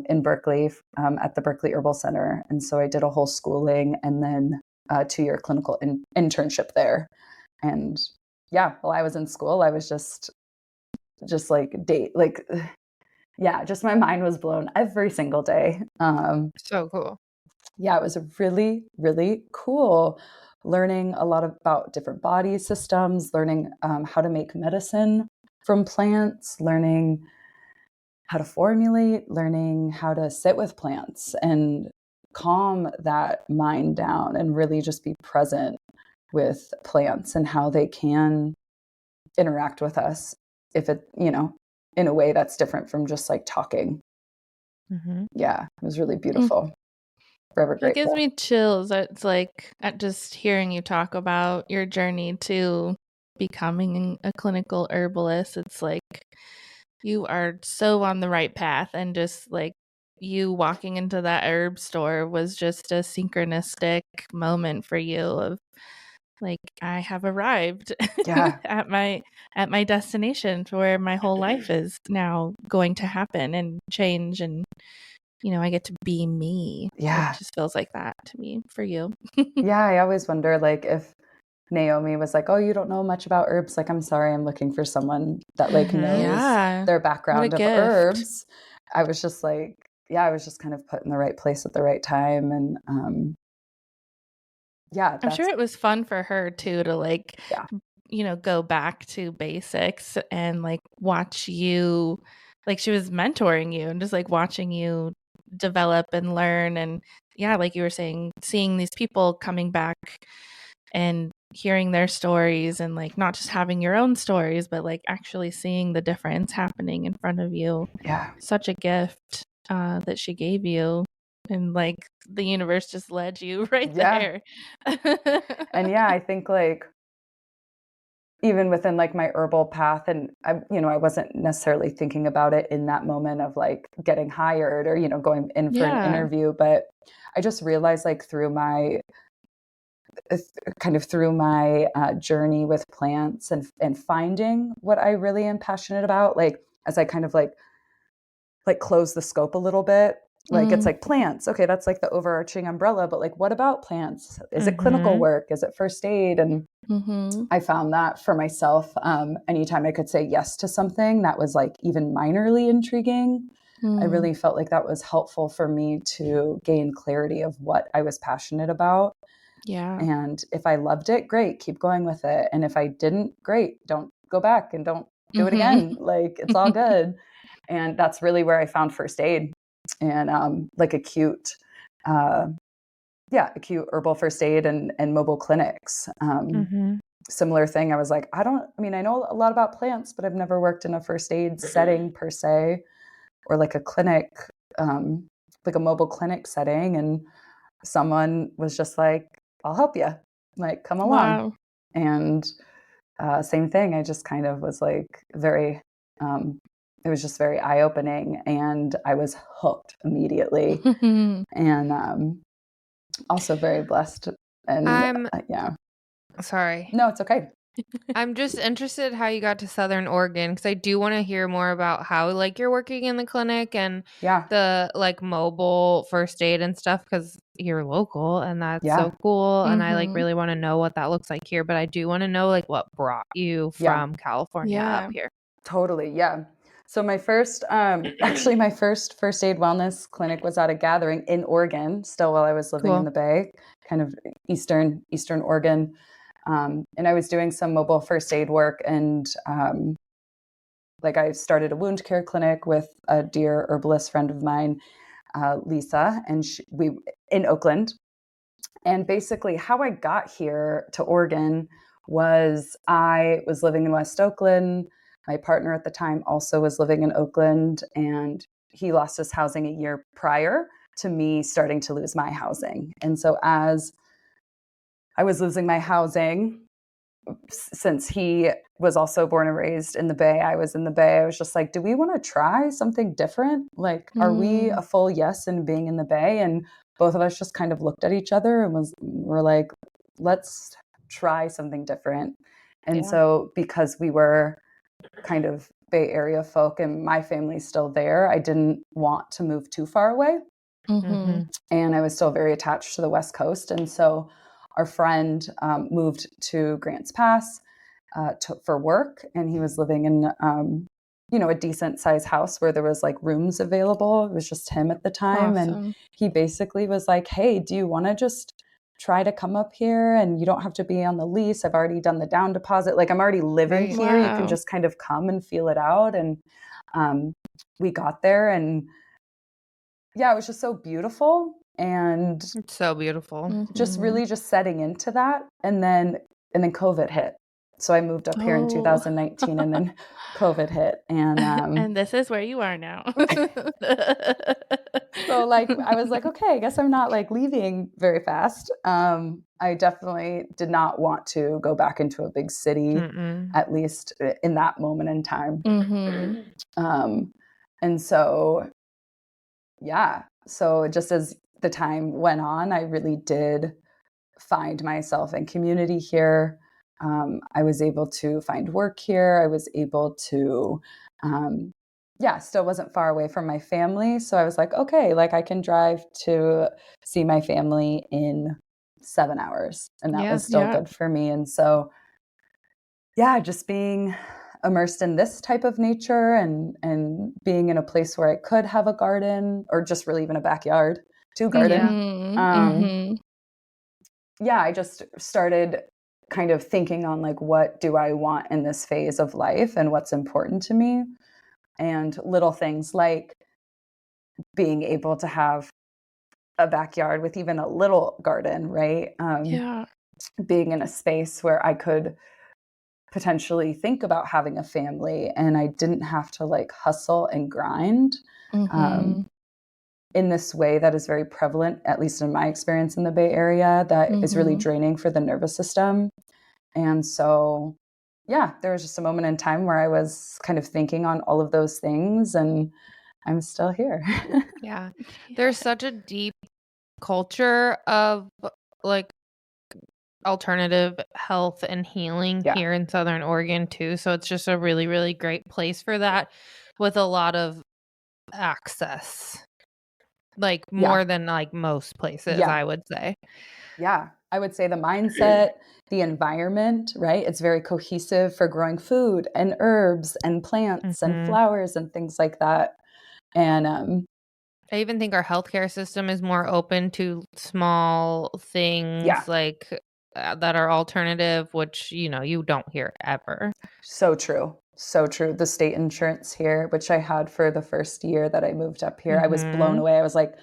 in Berkeley at the Berkeley Herbal Center. And so I did a whole schooling and then a 2-year clinical internship there. And while I was in school, I was just like just my mind was blown every single day. So cool. Yeah, it was really, really cool learning a lot about different body systems, learning how to make medicine from plants, learning how to formulate, learning how to sit with plants and calm that mind down and really just be present with plants and how they can interact with us if it, in a way that's different from just like talking. Mm-hmm. Yeah, it was really beautiful. Forever grateful. It gives me chills. It's like at just hearing you talk about your journey to becoming a clinical herbalist. It's like you are so on the right path, and just like you walking into that herb store was just a synchronistic moment for you of like, I have arrived at my destination to where my whole life is now going to happen and change, and I get to be me. Yeah. It just feels like that to me for you. Yeah, I always wonder like if Naomi was like, oh, you don't know much about herbs. Like, I'm sorry, I'm looking for someone that like knows their background of herbs. I was just like, I was just kind of put in the right place at the right time. And I'm sure it was fun for her too to like, go back to basics and like watch you, like she was mentoring you and just like watching you develop and learn. And like you were saying, seeing these people coming back and hearing their stories, and like not just having your own stories, but like actually seeing the difference happening in front of you. Such a gift that she gave you, and like the universe just led you right there. And I think like even within like my herbal path, and I wasn't necessarily thinking about it in that moment of like getting hired or going in for an interview, but I just realized like through my journey with plants and finding what I really am passionate about, like as I kind of like close the scope a little bit, like it's like plants, okay, that's like the overarching umbrella, but like what about plants? Is it clinical work? Is it first aid? And I found that for myself, anytime I could say yes to something that was like even minorly intriguing, I really felt like that was helpful for me to gain clarity of what I was passionate about. And if I loved it, great, keep going with it. And if I didn't, great, don't go back and don't do it again. Like it's all good. And that's really where I found first aid and like acute herbal first aid and mobile clinics. Similar thing. I was like, I know a lot about plants, but I've never worked in a first aid setting per se, or like a clinic, like a mobile clinic setting. And someone was just like, I'll help you, like, come along. And same thing. I just kind of was like very, it was just very eye-opening, and I was hooked immediately. And also very blessed. And sorry. No, it's okay. I'm just interested how you got to Southern Oregon, because I do want to hear more about how like you're working in the clinic and the like mobile first aid and stuff, because you're local and that's so cool. And I like really want to know what that looks like here, but I do want to know like what brought you from California up here. Totally. Yeah. So my first, actually my first aid wellness clinic was at a gathering in Oregon, still while I was living in the Bay, kind of Eastern Oregon. And I was doing some mobile first aid work, and like I started a wound care clinic with a dear herbalist friend of mine, Lisa, and we in Oakland. And basically how I got here to Oregon was I was living in West Oakland. My partner at the time also was living in Oakland, and he lost his housing a year prior to me starting to lose my housing. And so as I was losing my housing, since he was also born and raised in the Bay, I was in the Bay, I was just like, do we want to try something different? Like, are we a full yes in being in the Bay? And both of us just kind of looked at each other and we're like, let's try something different. And so because we were kind of Bay Area folk and my family's still there, I didn't want to move too far away. And I was still very attached to the West Coast. And so our friend moved to Grants Pass for work, and he was living in a decent sized house where there was like rooms available. It was just him at the time. Awesome. And he basically was like, hey, do you want to just try to come up here? And you don't have to be on the lease. I've already done the down deposit. Like, I'm already living here. You can just kind of come and feel it out. And we got there, and yeah, it was just so beautiful. And it's so beautiful. Just really just setting into that. And then COVID hit. So I moved up here in 2019, and then COVID hit. And this is where you are now. So like, I was like, okay, I guess I'm not like leaving very fast. I definitely did not want to go back into a big city, at least in that moment in time. And so, yeah. So just as the time went on, I really did find myself in community here. I was able to find work here. I was able to, still wasn't far away from my family. So I was like, okay, like I can drive to see my family in 7 hours. And that was still good for me. And so, just being immersed in this type of nature and being in a place where I could have a garden, or just really even a backyard to garden. I just started kind of thinking on like, what do I want in this phase of life and what's important to me? And little things like being able to have a backyard with even a little garden, right? Being in a space where I could potentially think about having a family, and I didn't have to like hustle and grind in this way that is very prevalent, at least in my experience in the Bay Area, that is really draining for the nervous system. And so, there was just a moment in time where I was kind of thinking on all of those things, and I'm still here. There's such a deep culture of like alternative health and healing here in Southern Oregon too. So it's just a really, really great place for that, with a lot of access. Like more than like most places, I would say. I would say the mindset, the environment, right? It's very cohesive for growing food and herbs and plants and flowers and things like that. And I even think our healthcare system is more open to small things like that are alternative, which, you don't hear ever. So true. So true. The state insurance here, which I had for the first year that I moved up here, I was blown away. I was like,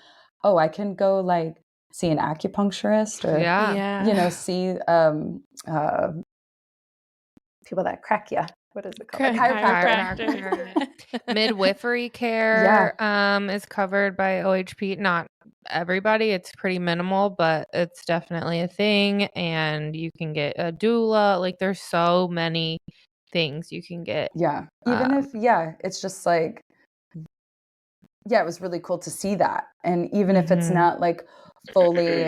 oh, I can go like see an acupuncturist, or, see people that crack you. What is it called? Chiropractor. Midwifery care is covered by OHP. Not everybody. It's pretty minimal, but it's definitely a thing. And you can get a doula. Like, there's so many things you can get. Even if it's just like, it was really cool to see that. And even if it's not like fully,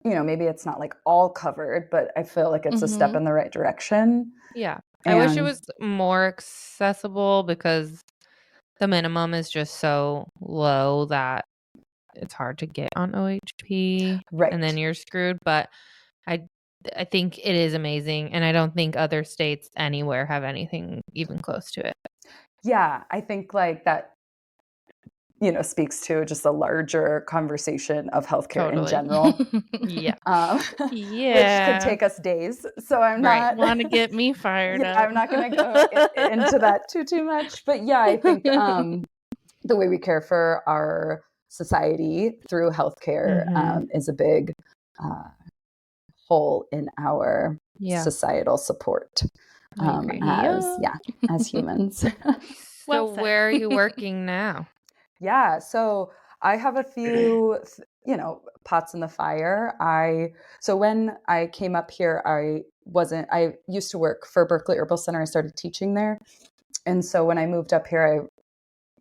maybe it's not like all covered, but I feel like it's a step in the right direction. I wish it was more accessible, because the minimum is just so low that it's hard to get on OHP. Right. And then you're screwed. But I I think it is amazing. And I don't think other states anywhere have anything even close to it. Yeah, I think like that, speaks to just a larger conversation of healthcare in general. Yeah. Which could take us days. So I'm not want to get me fired up. I'm not going to go into that too much. But yeah, I think the way we care for our society through healthcare is a big hole in our societal support as humans. So where are you working now? Yeah, so I have a few, pots in the fire. So when I came up here, I used to work for Berkeley Herbal Center. I started teaching there. And so when I moved up here,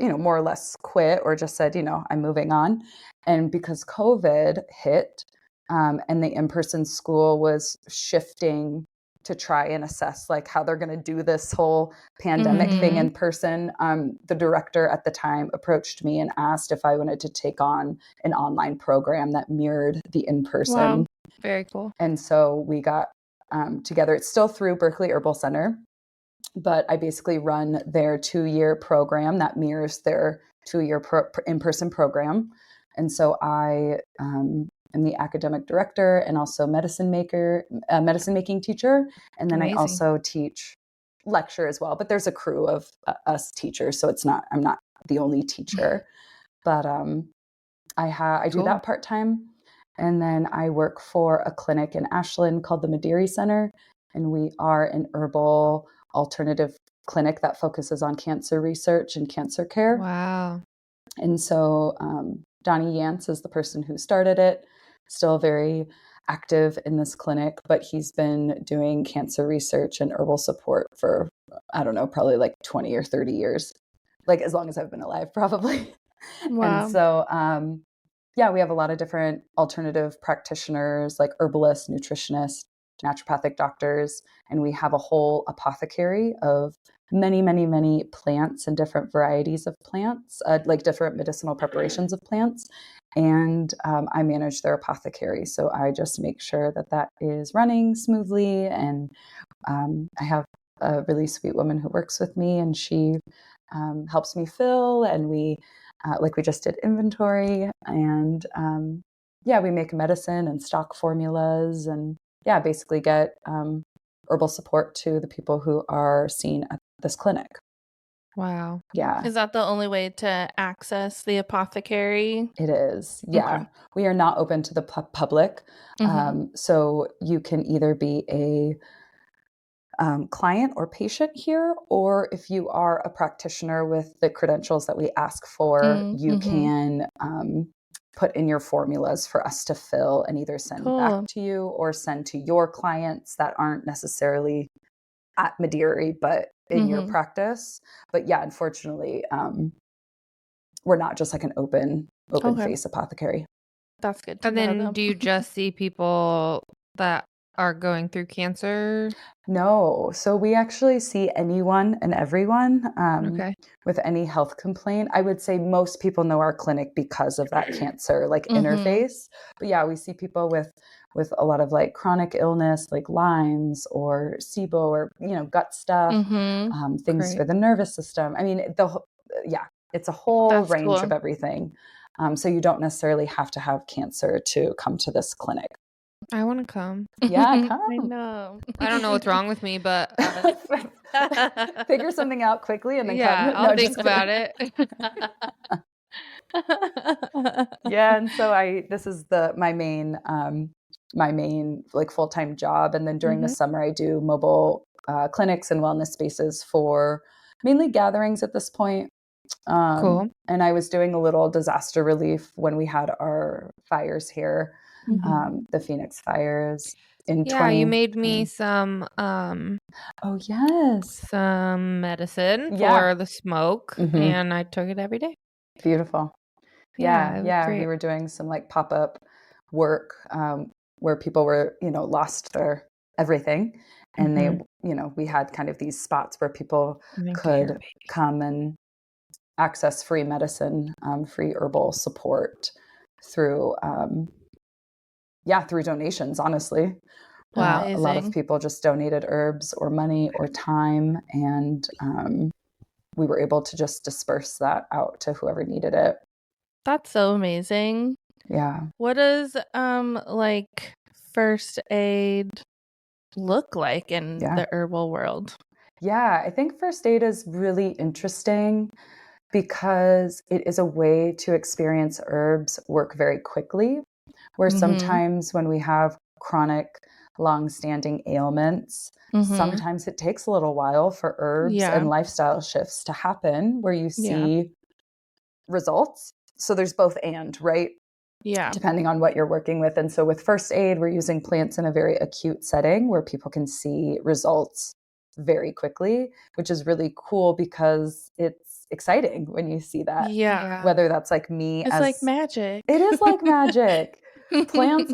I, more or less quit or just said, I'm moving on. And because COVID hit, and the in-person school was shifting to try and assess like how they're going to do this whole pandemic thing in person. The director at the time approached me and asked if I wanted to take on an online program that mirrored the in-person. Wow. Very cool. And so we got together. It's still through Berkeley Herbal Center, but I basically run their 2-year program that mirrors their 2-year in-person program. And so I am the academic director and also medicine making teacher. And then Amazing. I also teach lecture as well, but there's a crew of us teachers. So I'm not the only teacher, but I do that part-time. And then I work for a clinic in Ashland called the Madiri Center. And we are an herbal alternative clinic that focuses on cancer research and cancer care. Wow. And so Donnie Yance is the person who started it, still very active in this clinic, but he's been doing cancer research and herbal support for, I don't know, probably like 20 or 30 years, like as long as I've been alive, probably. Wow. And so, we have a lot of different alternative practitioners like herbalists, nutritionists, naturopathic doctors, and we have a whole apothecary of many, many, many plants and different varieties of plants, like different medicinal preparations of plants. And I manage their apothecary. So I just make sure that is running smoothly. And I have a really sweet woman who works with me, and she helps me fill. And we just did inventory. And we make medicine and stock formulas and basically get herbal support to the people who are seen at this clinic. Wow. Yeah. Is that the only way to access the apothecary? It is. Yeah. Okay. We are not open to the public. So you can either be a client or patient here, or if you are a practitioner with the credentials that we ask for, you can put in your formulas for us to fill and either send back to you or send to your clients that aren't necessarily at Madiri, but in your practice. But yeah, unfortunately, we're not just like an open face apothecary. That's good. And then do you just see people that are going through cancer? No. So we actually see anyone and everyone with any health complaint. I would say most people know our clinic because of that cancer interface. But yeah, we see people with a lot of like chronic illness like Lyme's or SIBO or gut stuff, things for the nervous system. I mean, it's a whole range of everything. So you don't necessarily have to have cancer to come to this clinic. I want to come. Yeah, come. I know. I don't know what's wrong with me, but figure something out quickly and then come. I'll think about it. Yeah, and so this is my main like full-time job, and then during the summer I do mobile clinics and wellness spaces for mainly gatherings at this point. Cool. And I was doing a little disaster relief when we had our fires here. The Phoenix fires in 20. You made me some oh yes, some medicine for the smoke, and I took it every day. Beautiful. Yeah. We were doing some like pop-up work where people were lost their everything, and they we had kind of these spots where people could come and access free medicine, free herbal support through through donations, honestly, Wow. A lot of people just donated herbs or money or time, and we were able to just disperse that out to whoever needed it. That's so amazing. Yeah. What does like first aid look like in the herbal world? Yeah, I think first aid is really interesting because it is a way to experience herbs work very quickly, where sometimes when we have chronic, long-standing ailments, sometimes it takes a little while for herbs and lifestyle shifts to happen where you see results. So there's both and, right? Yeah. Depending on what you're working with. And so with first aid, we're using plants in a very acute setting where people can see results very quickly, which is really cool because it's exciting when you see that. Yeah. Whether that's like me It's like magic. It is like magic. Plants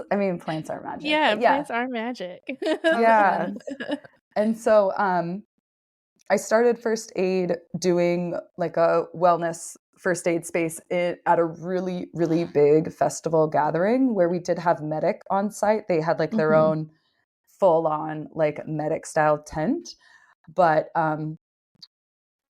are magic. Yeah, plants are magic. Yeah. And so I started first aid doing like a wellness first aid space at a really, really big festival gathering where we did have medic on site. They had like their own full on like medic style tent. But,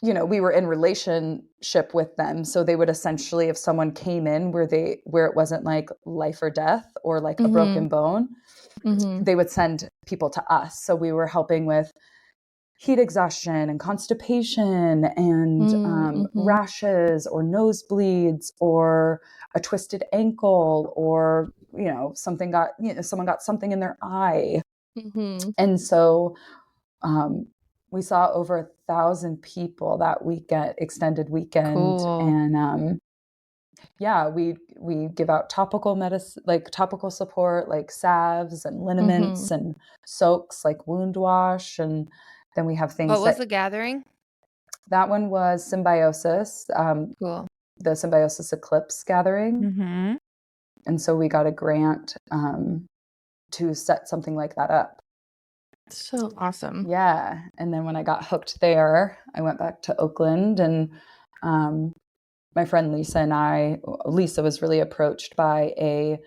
we were in relationship with them. So they would essentially, if someone came in where it wasn't like life or death or like a broken bone, they would send people to us. So we were helping with heat exhaustion and constipation and rashes or nosebleeds or a twisted ankle or, someone got something in their eye. And so we saw over 1,000 people that weekend, extended weekend. Cool. And we give out topical medicine, like topical support, like salves and liniments and soaks like wound wash. And then we have things. What was the gathering? That one was Symbiosis. Cool. The Symbiosis Eclipse gathering. And so we got a grant to set something like that up. So awesome. Yeah. And then when I got hooked there, I went back to Oakland, and my friend Lisa was really approached by a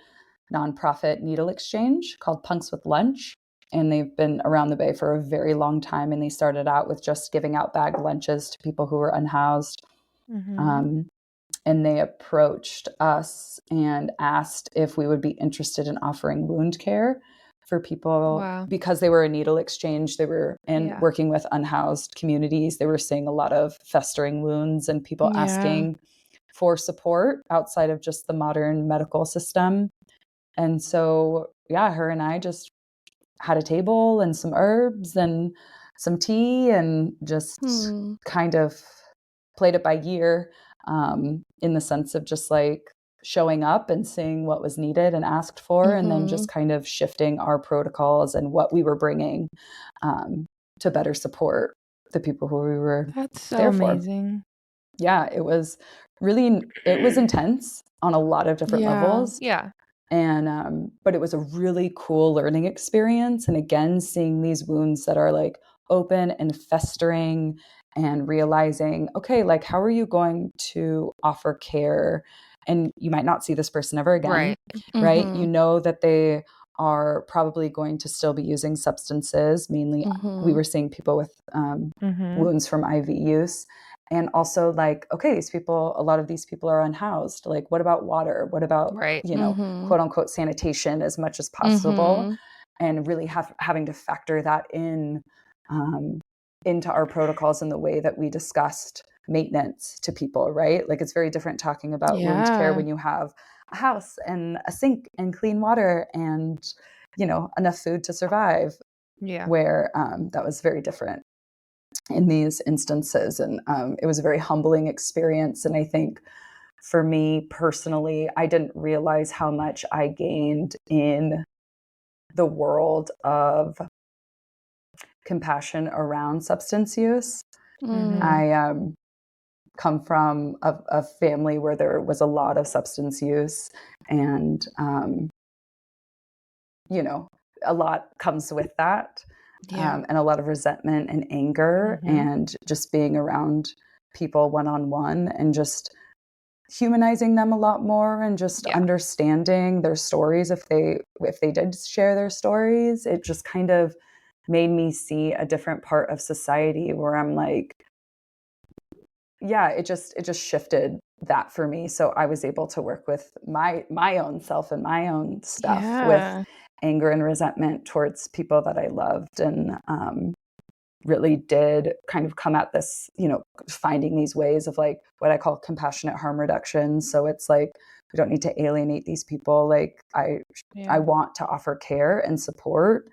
nonprofit needle exchange called Punks with Lunch. And they've been around the Bay for a very long time. And they started out with just giving out bagged lunches to people who were unhoused. And they approached us and asked if we would be interested in offering wound care for people because they were a needle exchange. They were working with unhoused communities. They were seeing a lot of festering wounds and people asking for support outside of just the modern medical system. And so, her and I just had a table and some herbs and some tea and just kind of played it by ear, in the sense of just like showing up and seeing what was needed and asked for, and then just kind of shifting our protocols and what we were bringing to better support the people who we were That's so there amazing. For. Yeah, it was intense on a lot of different levels. Yeah. And but it was a really cool learning experience. And again, seeing these wounds that are like open and festering and realizing, okay, like how are you going to offer care? And you might not see this person ever again, right? You know that they are probably going to still be using substances. Mainly, we were seeing people with wounds from IV use. And also like, okay, a lot of these people are unhoused. Like, what about water? What about, quote unquote, sanitation as much as possible? And really having to factor that in into our protocols in the way that we discussed maintenance to people, right? Like, it's very different talking about wound care when you have a house and a sink and clean water and, enough food to survive. Yeah. Where that was very different in these instances. And it was a very humbling experience. And I think for me personally, I didn't realize how much I gained in the world of compassion around substance use. I come from a family where there was a lot of substance use, and a lot comes with that. And a lot of resentment and anger and just being around people one-on-one and just humanizing them a lot more and just understanding their stories. If they did share their stories, it just kind of made me see a different part of society where I'm like, yeah, it just shifted that for me. So I was able to work with my own self and my own stuff with anger and resentment towards people that I loved, and really did kind of come at this, finding these ways of like what I call compassionate harm reduction. So it's like, we don't need to alienate these people. Like I want to offer care and support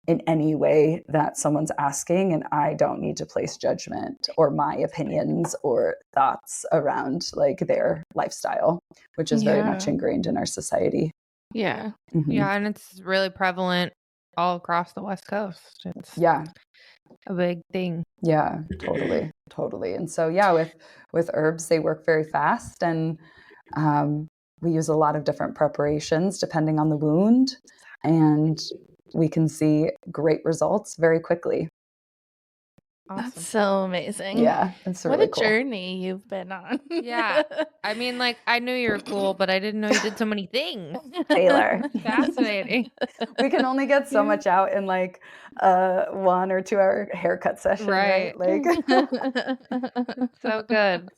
in any way that someone's asking, and I don't need to place judgment or my opinions or thoughts around like their lifestyle, which is very much ingrained in our society. Yeah. Mm-hmm. Yeah, and it's really prevalent all across the West Coast. It's a big thing. Yeah, totally. And so with herbs, they work very fast, and we use a lot of different preparations depending on the wound, and we can see great results very quickly. Awesome. That's so amazing. Yeah, it's really cool. What a journey you've been on. Yeah. I mean, like, I knew you were cool, but I didn't know you did so many things. Taylor. Fascinating. We can only get so much out in like a 1 or 2 hour haircut session, right? Like so good.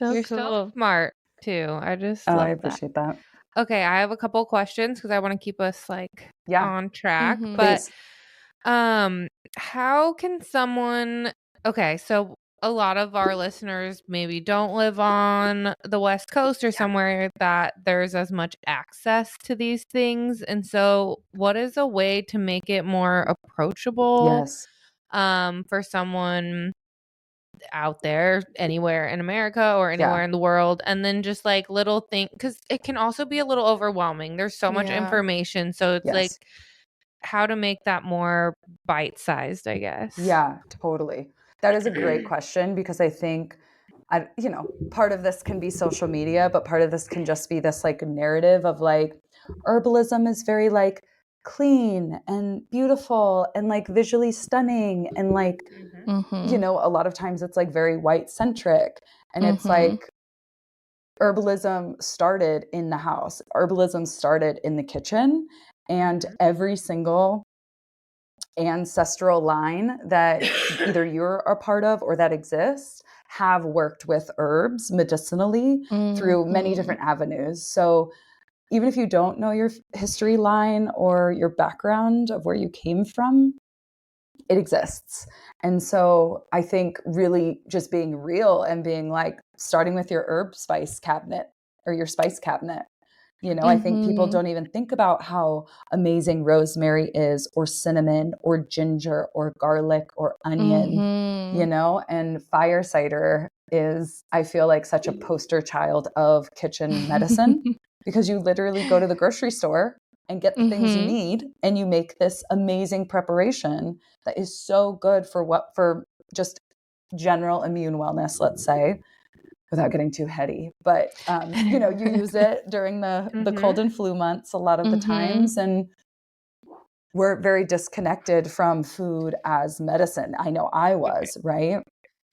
You're cool. so smart too. I just I appreciate that. Okay, I have a couple questions because I want to keep us like on track. Mm-hmm. But Please. how can someone so a lot of our listeners maybe don't live on the West Coast or somewhere that there's as much access to these things. And so what is a way to make it more approachable for someone out there anywhere in America or anywhere in the world? And then just like little thing, because it can also be a little overwhelming. There's so much information. So it's like how to make that more bite-sized, I guess. Yeah, totally. That is a great question, because I think part of this can be social media, but part of this can just be this like narrative of like herbalism is very like clean and beautiful and like visually stunning, and like a lot of times it's like very white centric, and it's like herbalism started in the house. Herbalism started in the kitchen, and every single ancestral line that either you're a part of or that exists have worked with herbs medicinally through many different avenues. So even if you don't know your history line or your background of where you came from, it exists. And so I think really just being real and being like, starting with your herb spice cabinet or your spice cabinet. I think people don't even think about how amazing rosemary is, or cinnamon, or ginger, or garlic, or onion, and fire cider is, I feel like, such a poster child of kitchen medicine, because you literally go to the grocery store and get the things you need, and you make this amazing preparation that is so good for just general immune wellness, let's say, without getting too heady. But, you use it during the cold and flu months a lot of the times. And we're very disconnected from food as medicine. I know I was, right?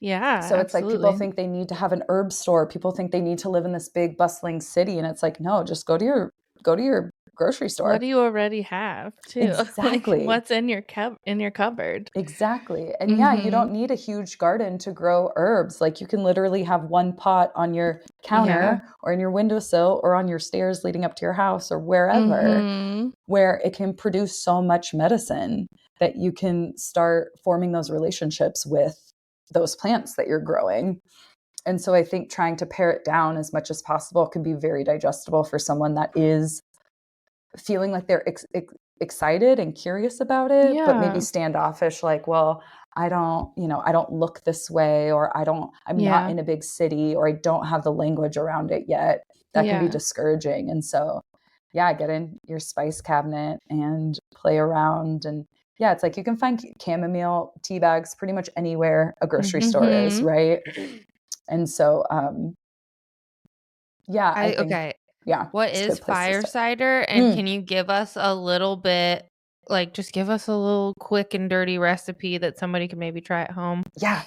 Yeah. So it's like people think they need to have an herb store. People think they need to live in this big bustling city. And it's like, no, just go to your grocery store. What do you already have too? Exactly. Like, what's in your cupboard? Exactly. And you don't need a huge garden to grow herbs. Like, you can literally have one pot on your counter or in your windowsill or on your stairs leading up to your house or wherever, where it can produce so much medicine that you can start forming those relationships with those plants that you're growing. And so I think trying to pare it down as much as possible can be very digestible for someone that is feeling like they're excited and curious about it, but maybe standoffish, like, well, I don't look this way, or I'm not in a big city, or I don't have the language around it yet. That can be discouraging. And so, get in your spice cabinet and play around. And it's like you can find chamomile tea bags pretty much anywhere a grocery store is, right? And so, I think, what is fire cider? And can you give us a little bit like just give us a little quick and dirty recipe that somebody can maybe try at home. Yeah,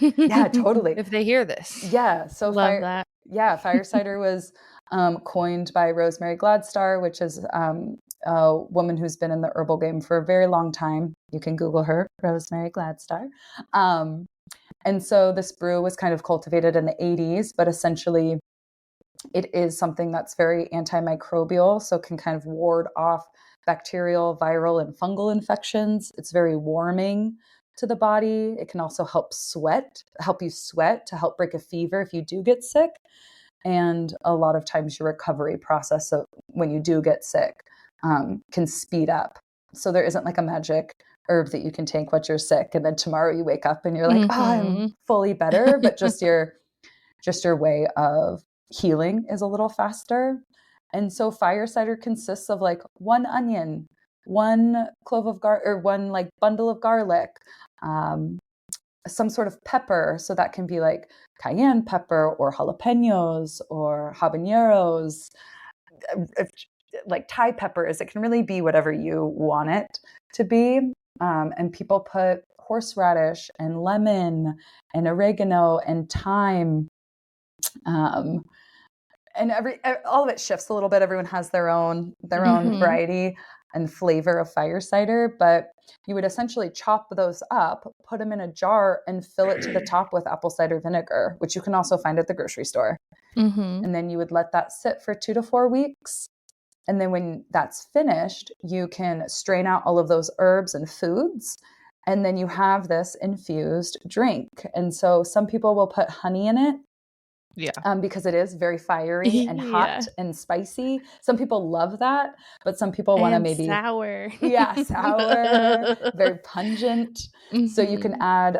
totally. If they hear this. Yeah, so Love that. Yeah, fire cider was coined by Rosemary Gladstar, which is a woman who's been in the herbal game for a very long time. You can Google her, Rosemary Gladstar. And so this brew was kind of cultivated in the 80s, but essentially it is something that's very antimicrobial, so can kind of ward off bacterial, viral, and fungal infections. It's very warming to the body. It can also help you sweat to help break a fever if you do get sick. And a lot of times your recovery process of when you do get sick can speed up. So there isn't like a magic herb that you can take once you're sick and then tomorrow you wake up and you're like, oh, I'm fully better. But just your way of healing is a little faster. And so fire cider consists of like one onion, one clove of garlic, or one like bundle of garlic, some sort of pepper. So that can be like cayenne pepper or jalapenos or habaneros, like Thai peppers. It can really be whatever you want it to be. And people put horseradish and lemon and oregano and thyme. And all of it shifts a little bit. Everyone has their own variety and flavor of fire cider, but you would essentially chop those up, put them in a jar, and fill it to the top with apple cider vinegar, which you can also find at the grocery store. And then you would let that sit for 2 to 4 weeks. And then when that's finished, you can strain out all of those herbs and foods. And then you have this infused drink. And so some people will put honey in it. Yeah. Because it is very fiery and hot and spicy. Some people love that, but some people want to maybe sour. Yeah, sour, very pungent. So you can add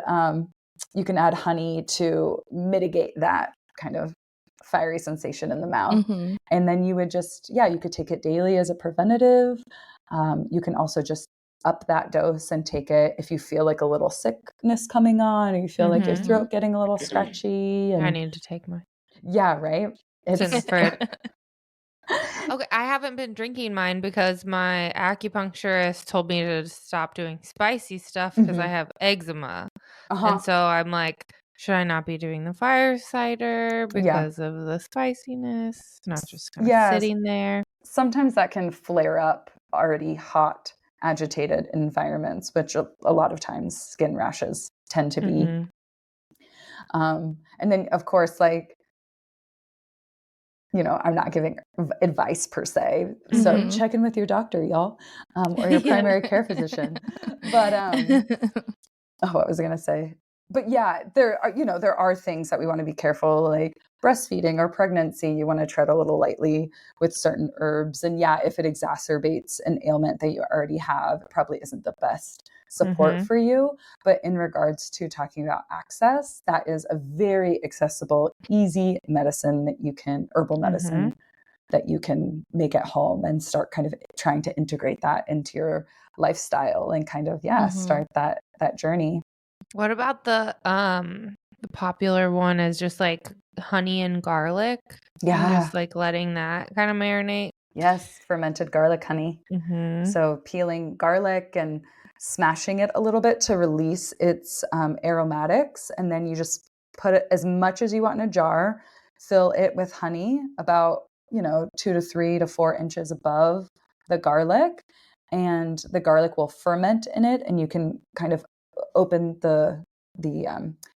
honey to mitigate that kind of fiery sensation in the mouth. And then you would you could take it daily as a preventative. You can also just up that dose and take it if you feel like a little sickness coming on, or you feel like your throat getting a little scratchy. And I need to take mine. Yeah, right. It's in the fridge. Okay, I haven't been drinking mine because my acupuncturist told me to stop doing spicy stuff because I have eczema. And so I'm like, should I not be doing the fire cider because of the spiciness, not just kind of sitting there? Sometimes that can flare up already hot, agitated environments, which a lot of times skin rashes tend to be. And then, of course, like, I'm not giving advice per se. So check in with your doctor, y'all, or your primary care physician. But what was I going to say? But yeah, there are things that we want to be careful, like breastfeeding or pregnancy. You want to tread a little lightly with certain herbs. And yeah, if it exacerbates an ailment that you already have, it probably isn't the best support for you. But in regards to talking about access, that is a very accessible, easy medicine that you can, herbal medicine that you can make at home and start kind of trying to integrate that into your lifestyle and kind of, start that journey. What about the popular one is just like honey and garlic? Yeah. And just like letting that kind of marinate. Yes, fermented garlic honey. So peeling garlic and smashing it a little bit to release its aromatics. And then you just put it as much as you want in a jar, fill it with honey about, 2 to 3 to 4 inches above the garlic. And the garlic will ferment in it. And you can kind of open the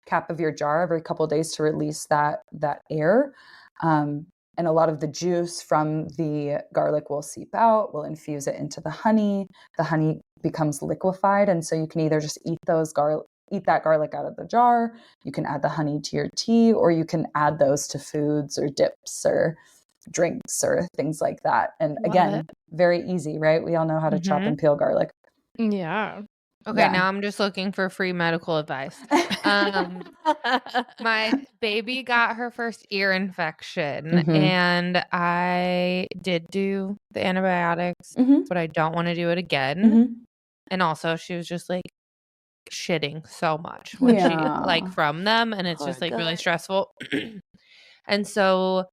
cap of your jar every couple of days to release that air. And a lot of the juice from the garlic will seep out, will infuse it into the honey. The honey becomes liquefied. And so you can either just eat that garlic out of the jar. You can add the honey to your tea, or you can add those to foods or dips or drinks or things like that. And again, very easy, right? We all know how to chop and peel garlic. Yeah. Okay, now I'm just looking for free medical advice. My baby got her first ear infection, and I did do the antibiotics, but I don't want to do it again. And also, she was just like shitting so much when she like from them, and it's just like really stressful. And so,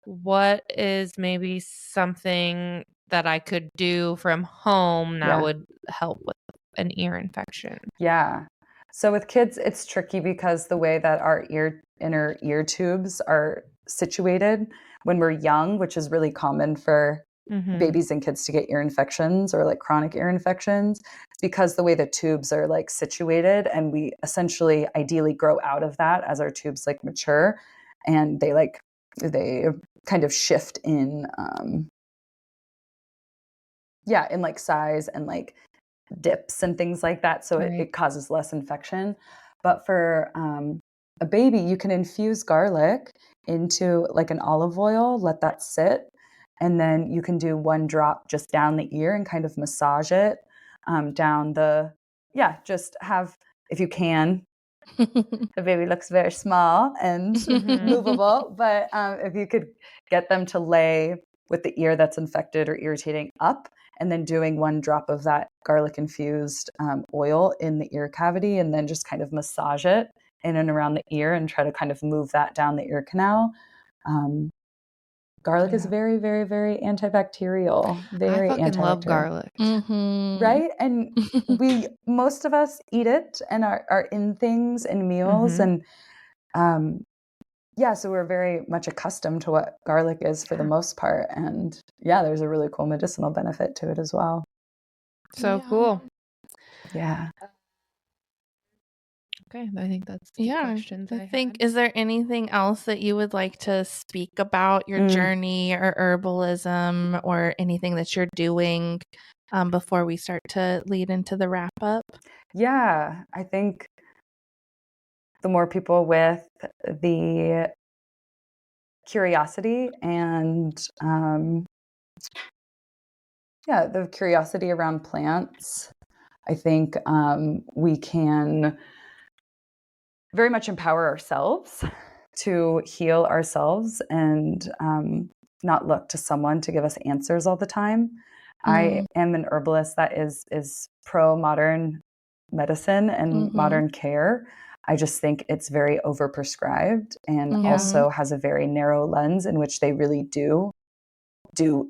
what is maybe something that I could do from home that would help with an ear infection? Yeah. So with kids, it's tricky because the way that our inner ear tubes are situated when we're young, which is really common for babies and kids to get ear infections or like chronic ear infections, because the way the tubes are like situated, and we essentially ideally grow out of that as our tubes like mature, and they kind of shift in in like size and like dips and things like that. So it causes less infection. But for a baby, you can infuse garlic into like an olive oil, let that sit. And then you can do 1 drop just down the ear and kind of massage it down just have, if you can, the baby looks very small and movable, but if you could get them to lay with the ear that's infected or irritating up, and then doing 1 drop of that garlic infused oil in the ear cavity, and then just kind of massage it in and around the ear and try to kind of move that down the ear canal. Garlic is very, very, very antibacterial. Very I fucking love garlic. Right? And most of us eat it and are in things and meals. And so we're very much accustomed to what garlic is for the most part. And there's a really cool medicinal benefit to it as well. So cool. Yeah. Okay, I think that's the questions I think, is there anything else that you would like to speak about your journey or herbalism or anything that you're doing before we start to lead into the wrap up? Yeah, I think the more people with the curiosity and the curiosity around plants, I think we can very much empower ourselves to heal ourselves and not look to someone to give us answers all the time. I am an herbalist that is pro modern medicine and modern care. I just think it's very overprescribed and also has a very narrow lens in which they really do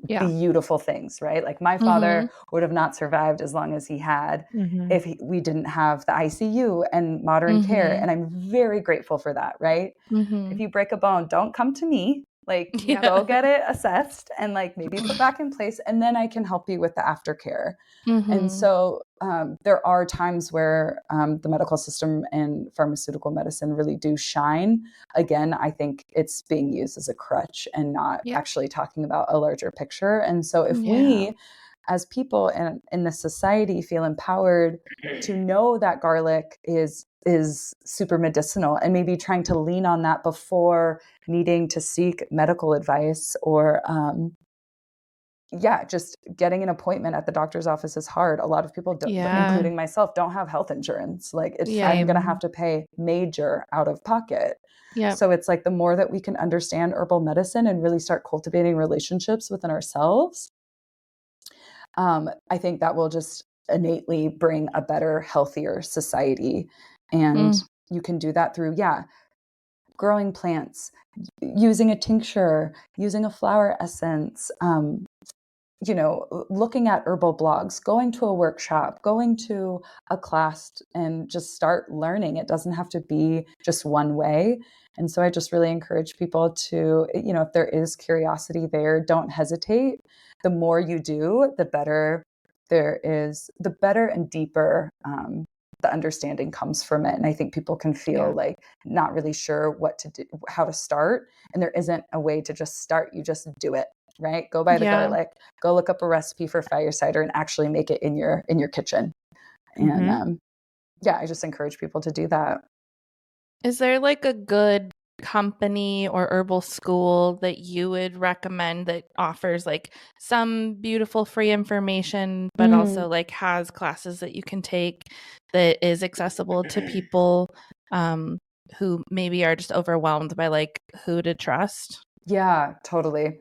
beautiful things, right? Like my father would have not survived as long as he had if we didn't have the ICU and modern care. And I'm very grateful for that, right? If you break a bone, don't come to me. Like go get it assessed and like maybe put back in place, and then I can help you with the aftercare. And so there are times where the medical system and pharmaceutical medicine really do shine. Again, I think it's being used as a crutch and not actually talking about a larger picture. And so if we as people in this society feel empowered to know that garlic is super medicinal, and maybe trying to lean on that before needing to seek medical advice or just getting an appointment at the doctor's office is hard. A lot of people, including myself, don't have health insurance. Like I'm going to have to pay major out of pocket. So it's like the more that we can understand herbal medicine and really start cultivating relationships within ourselves, I think that will just innately bring a better, healthier society. And you can do that through, growing plants, using a tincture, using a flower essence, looking at herbal blogs, going to a workshop, going to a class, and just start learning. It doesn't have to be just one way. And so I just really encourage people to, if there is curiosity there, don't hesitate. The more you do, the better the better and deeper the understanding comes from it. And I think people can feel like not really sure what to do, how to start. And there isn't a way to just start. You just do it. Right? Go buy the garlic, go look up a recipe for fire cider and actually make it in your kitchen. And I just encourage people to do that. Is there like a good company or herbal school that you would recommend that offers like some beautiful free information, but also like has classes that you can take that is accessible to people who maybe are just overwhelmed by like who to trust? Yeah, totally.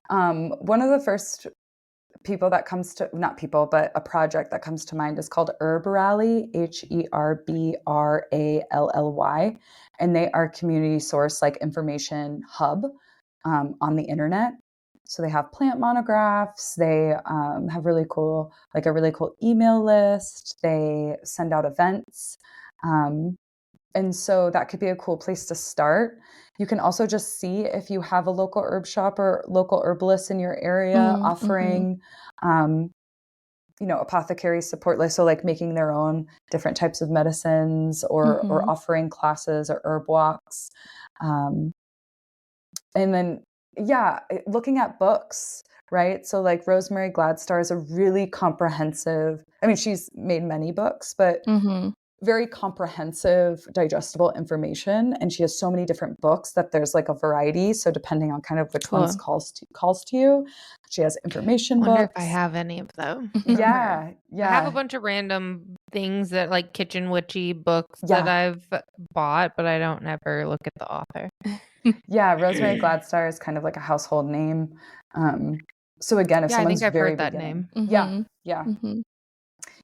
One of the first people that comes to, not people, but a project that comes to mind is called Herbally, Herbrally. And they are community source, like information hub on the internet. So they have plant monographs. They have really cool, like a really cool email list. They send out events. And so that could be a cool place to start. You can also just see if you have a local herb shop or local herbalists in your area offering, apothecary support list. So like making their own different types of medicines or offering classes or herb walks. And then, looking at books, right? So like Rosemary Gladstar is a really comprehensive, she's made many books, but very comprehensive, digestible information. And she has so many different books that there's like a variety. So depending on kind of which ones calls to you, she has information books. I wonder if I have any of those. Yeah. I have a bunch of random things that like kitchen witchy books that I've bought, but I don't ever look at the author. Yeah. Rosemary Gladstar is kind of like a household name. So again, if someone's I think I've very heard that name. Yeah.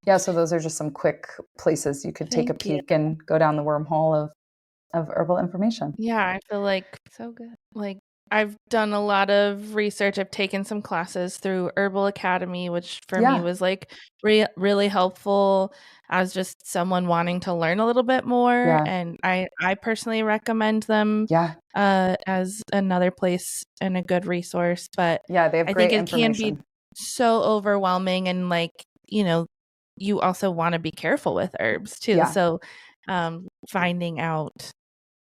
Yeah, so those are just some quick places you could take a peek and go down the wormhole of herbal information. Yeah, I feel like so good. Like I've done a lot of research. I've taken some classes through Herbal Academy, which for me was like really helpful as just someone wanting to learn a little bit more. And I personally recommend them as another place and a good resource. But they have great information. Can be so overwhelming, and like, you also want to be careful with herbs too. So finding out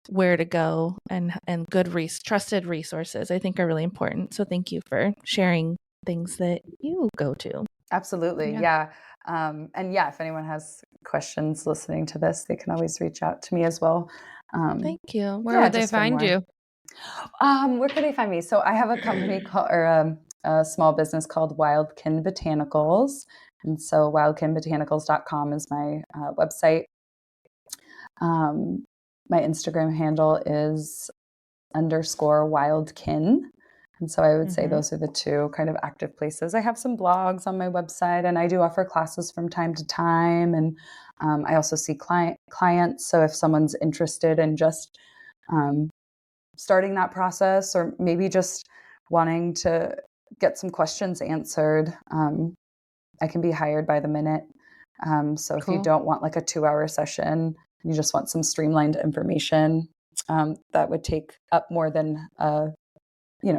where to go and good trusted resources I think are really important. So thank you for sharing things that you go to. Absolutely. Yeah. And if anyone has questions listening to this, they can always reach out to me as well. Thank you. Where would they find you? Where could they find me? So I have a company a small business called Wildkin Botanicals. And so wildkinbotanicals.com is my website. My Instagram handle is _wildkin. And so I would say those are the two kind of active places. I have some blogs on my website, and I do offer classes from time to time. And I also see clients. So if someone's interested in just starting that process, or maybe just wanting to get some questions answered, I can be hired by the minute. So if you don't want like a 2-hour session, you just want some streamlined information that would take up more than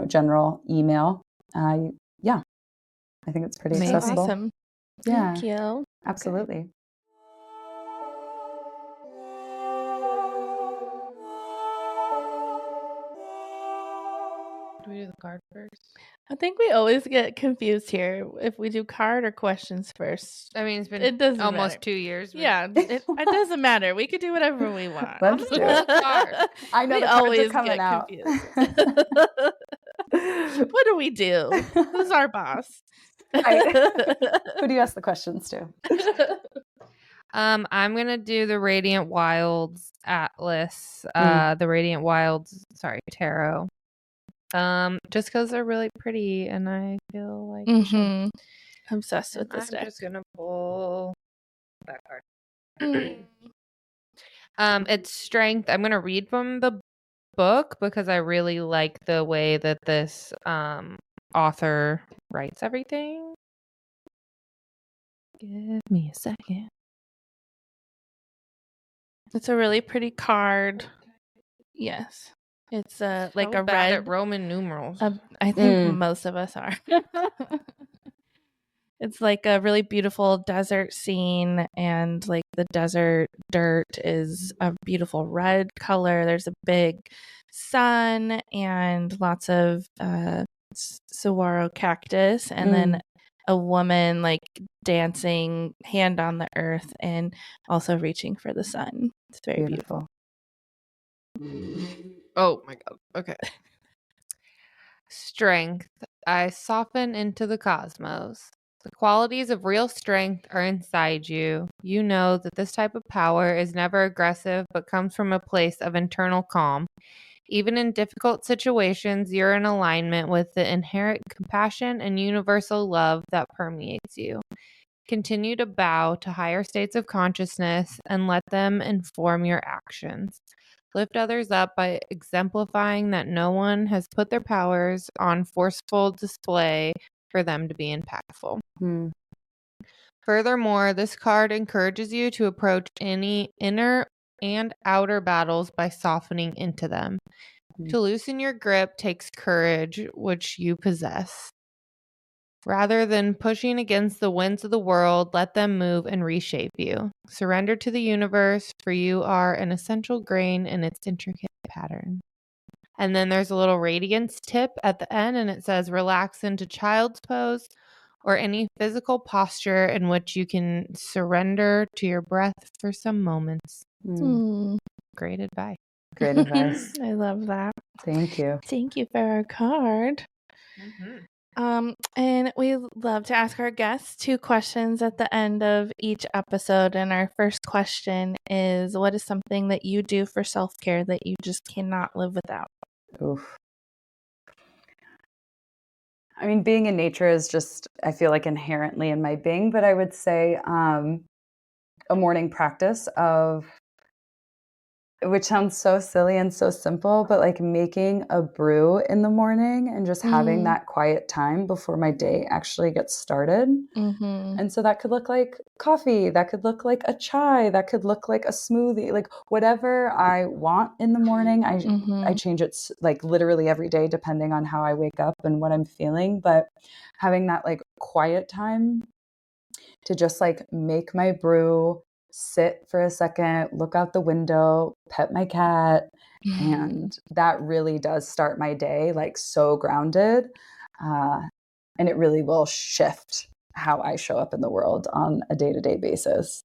general email. I think it's pretty accessible. Awesome. Yeah. Thank you. Absolutely. Do we do the card first? I think we always get confused here if we do card or questions first. It's been almost 2 years. Yeah, it doesn't matter. We could do whatever we want. Let's do it. I know the cards are coming out. What do we do? Who's our boss? Who do you ask the questions to? I'm gonna do the Radiant Wilds Atlas, the Radiant Wilds, tarot. Just because they're really pretty, and I feel like obsessed with this deck. I'm just gonna pull that card. It's Strength. I'm gonna read from the book because I really like the way that this author writes everything. Give me a second. It's a really pretty card. Yes. It's like a bad red at Roman numerals. I think most of us are. It's like a really beautiful desert scene, and like the desert dirt is a beautiful red color. There's a big sun and lots of saguaro cactus, and then a woman like dancing, hand on the earth, and also reaching for the sun. It's very beautiful. Oh my god. Okay. Strength. I soften into the cosmos. The qualities of real strength are inside you. You know that this type of power is never aggressive, but comes from a place of internal calm. Even in difficult situations, you're in alignment with the inherent compassion and universal love that permeates you. Continue to bow to higher states of consciousness and let them inform your actions. Lift others up by exemplifying that no one has put their powers on forceful display for them to be impactful. Furthermore, this card encourages you to approach any inner and outer battles by softening into them. To loosen your grip takes courage, which you possess. Rather than pushing against the winds of the world, let them move and reshape you. Surrender to the universe, for you are an essential grain in its intricate pattern. And then there's a little radiance tip at the end, and it says, relax into child's pose or any physical posture in which you can surrender to your breath for some moments. Great advice. Great advice. I love that. Thank you. Thank you for our card. And we love to ask our guests 2 questions at the end of each episode. And our first question is, what is something that you do for self-care that you just cannot live without? Oof. I mean, being in nature is just, I feel like inherently in my being, but I would say a morning practice of, which sounds so silly and so simple, but like making a brew in the morning and just having that quiet time before my day actually gets started. And so that could look like coffee, that could look like a chai, that could look like a smoothie, like whatever I want in the morning. I change it like literally every day depending on how I wake up and what I'm feeling. But having that like quiet time to just like make my brew, sit for a second, look out the window, pet my cat. And that really does start my day like so grounded. And it really will shift how I show up in the world on a day-to-day basis.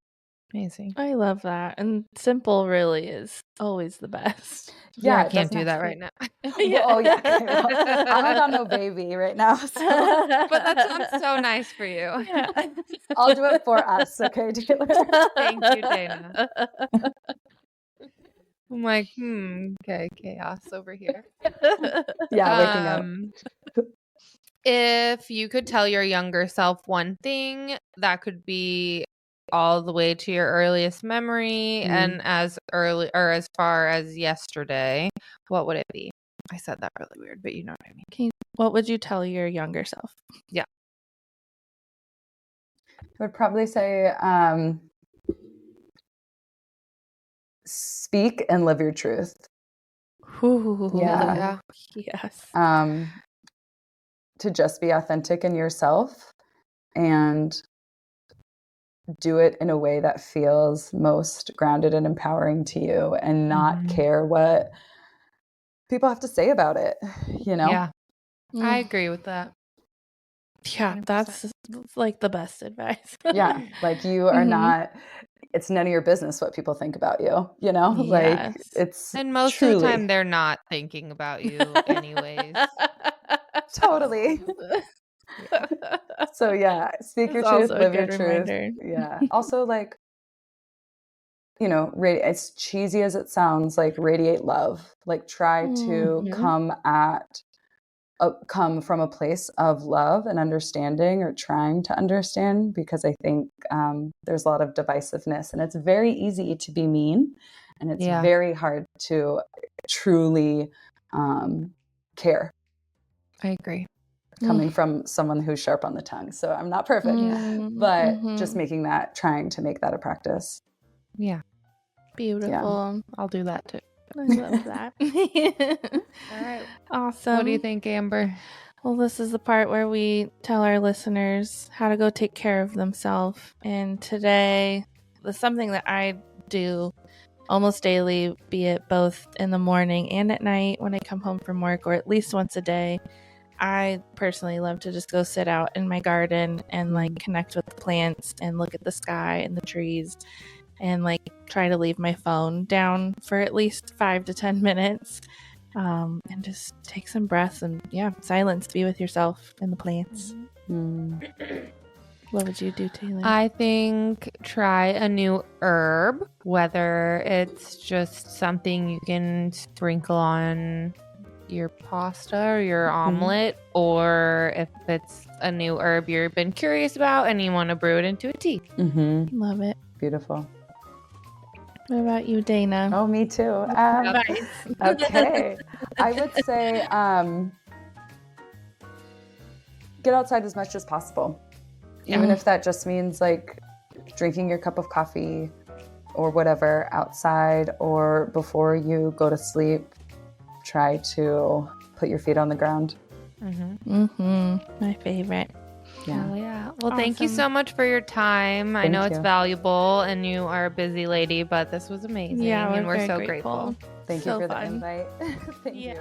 Amazing. I love that. And simple really is always the best. Yeah, I can't do that right now. Oh, yeah. Okay, well, I don't got no baby right now. So. But that sounds so nice for you. Yeah. I'll do it for us. Okay, Taylor? Thank you, Dana. I'm like, okay, chaos over here. Yeah, waking up. If you could tell your younger self one thing, that could be all the way to your earliest memory and as early or as far as yesterday, what would it be? I said that really weird, but you know what I mean. What would you tell your younger self? Yeah. I would probably say speak and live your truth. Ooh, yeah. Yes. To just be authentic in yourself and do it in a way that feels most grounded and empowering to you and not care what people have to say about it, you know? Yeah. I agree with that. Yeah, 100%. That's like the best advice. Yeah, like you are not, it's none of your business what people think about you, you know? Yes. Like it's and most truly. of the time they're not thinking about you anyways. Totally. So yeah, speak your truth, live your truth. Yeah. Also like, you know, as cheesy as it sounds, like radiate love, like try to come from a place of love and understanding or trying to understand, because I think there's a lot of divisiveness and it's very easy to be mean and it's very hard to truly care. I agree. Coming from someone who's sharp on the tongue. So I'm not perfect, but just trying to make that a practice. Yeah. Beautiful. Yeah. I'll do that too. I love that. All right. Awesome. What do you think, Amber? Well, this is the part where we tell our listeners how to go take care of themselves. And today, it's something that I do almost daily, be it both in the morning and at night when I come home from work, or at least once a day. I personally love to just go sit out in my garden and like connect with the plants and look at the sky and the trees and like try to leave my phone down for at least 5 to 10 minutes and just take some breaths and silence, be with yourself and the plants. What would you do, Taylor? I think try a new herb, whether it's just something you can sprinkle on your pasta or your omelet, or if it's a new herb you've been curious about and you want to brew it into a tea. Love it. Beautiful. What about you, Dana? Oh, me too. Okay. I would say get outside as much as possible. Even if that just means like drinking your cup of coffee or whatever outside, or before you go to sleep, try to put your feet on the ground. My favorite. Yeah. Oh, yeah. Well, thank you so much for your time. I know it's valuable and you are a busy lady, but this was amazing. Yeah, and we're so grateful. Thank you for the invite. Thank you.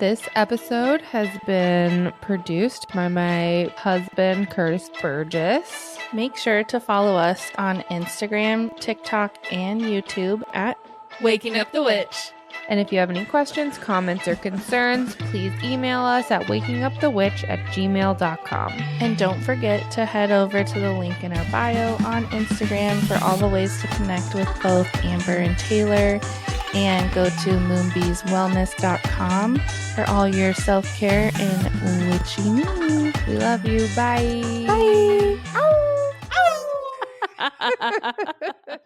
This episode has been produced by my husband, Curtis Burgess. Make sure to follow us on Instagram, TikTok, and YouTube at Waking Up the Witch. And if you have any questions, comments, or concerns, please email us at wakingupthewitch@gmail.com. And don't forget to head over to the link in our bio on Instagram for all the ways to connect with both Amber and Taylor. And go to moonbeeswellness.com for all your self-care and witchy news. We love you. Bye. Bye. Ow. Ow.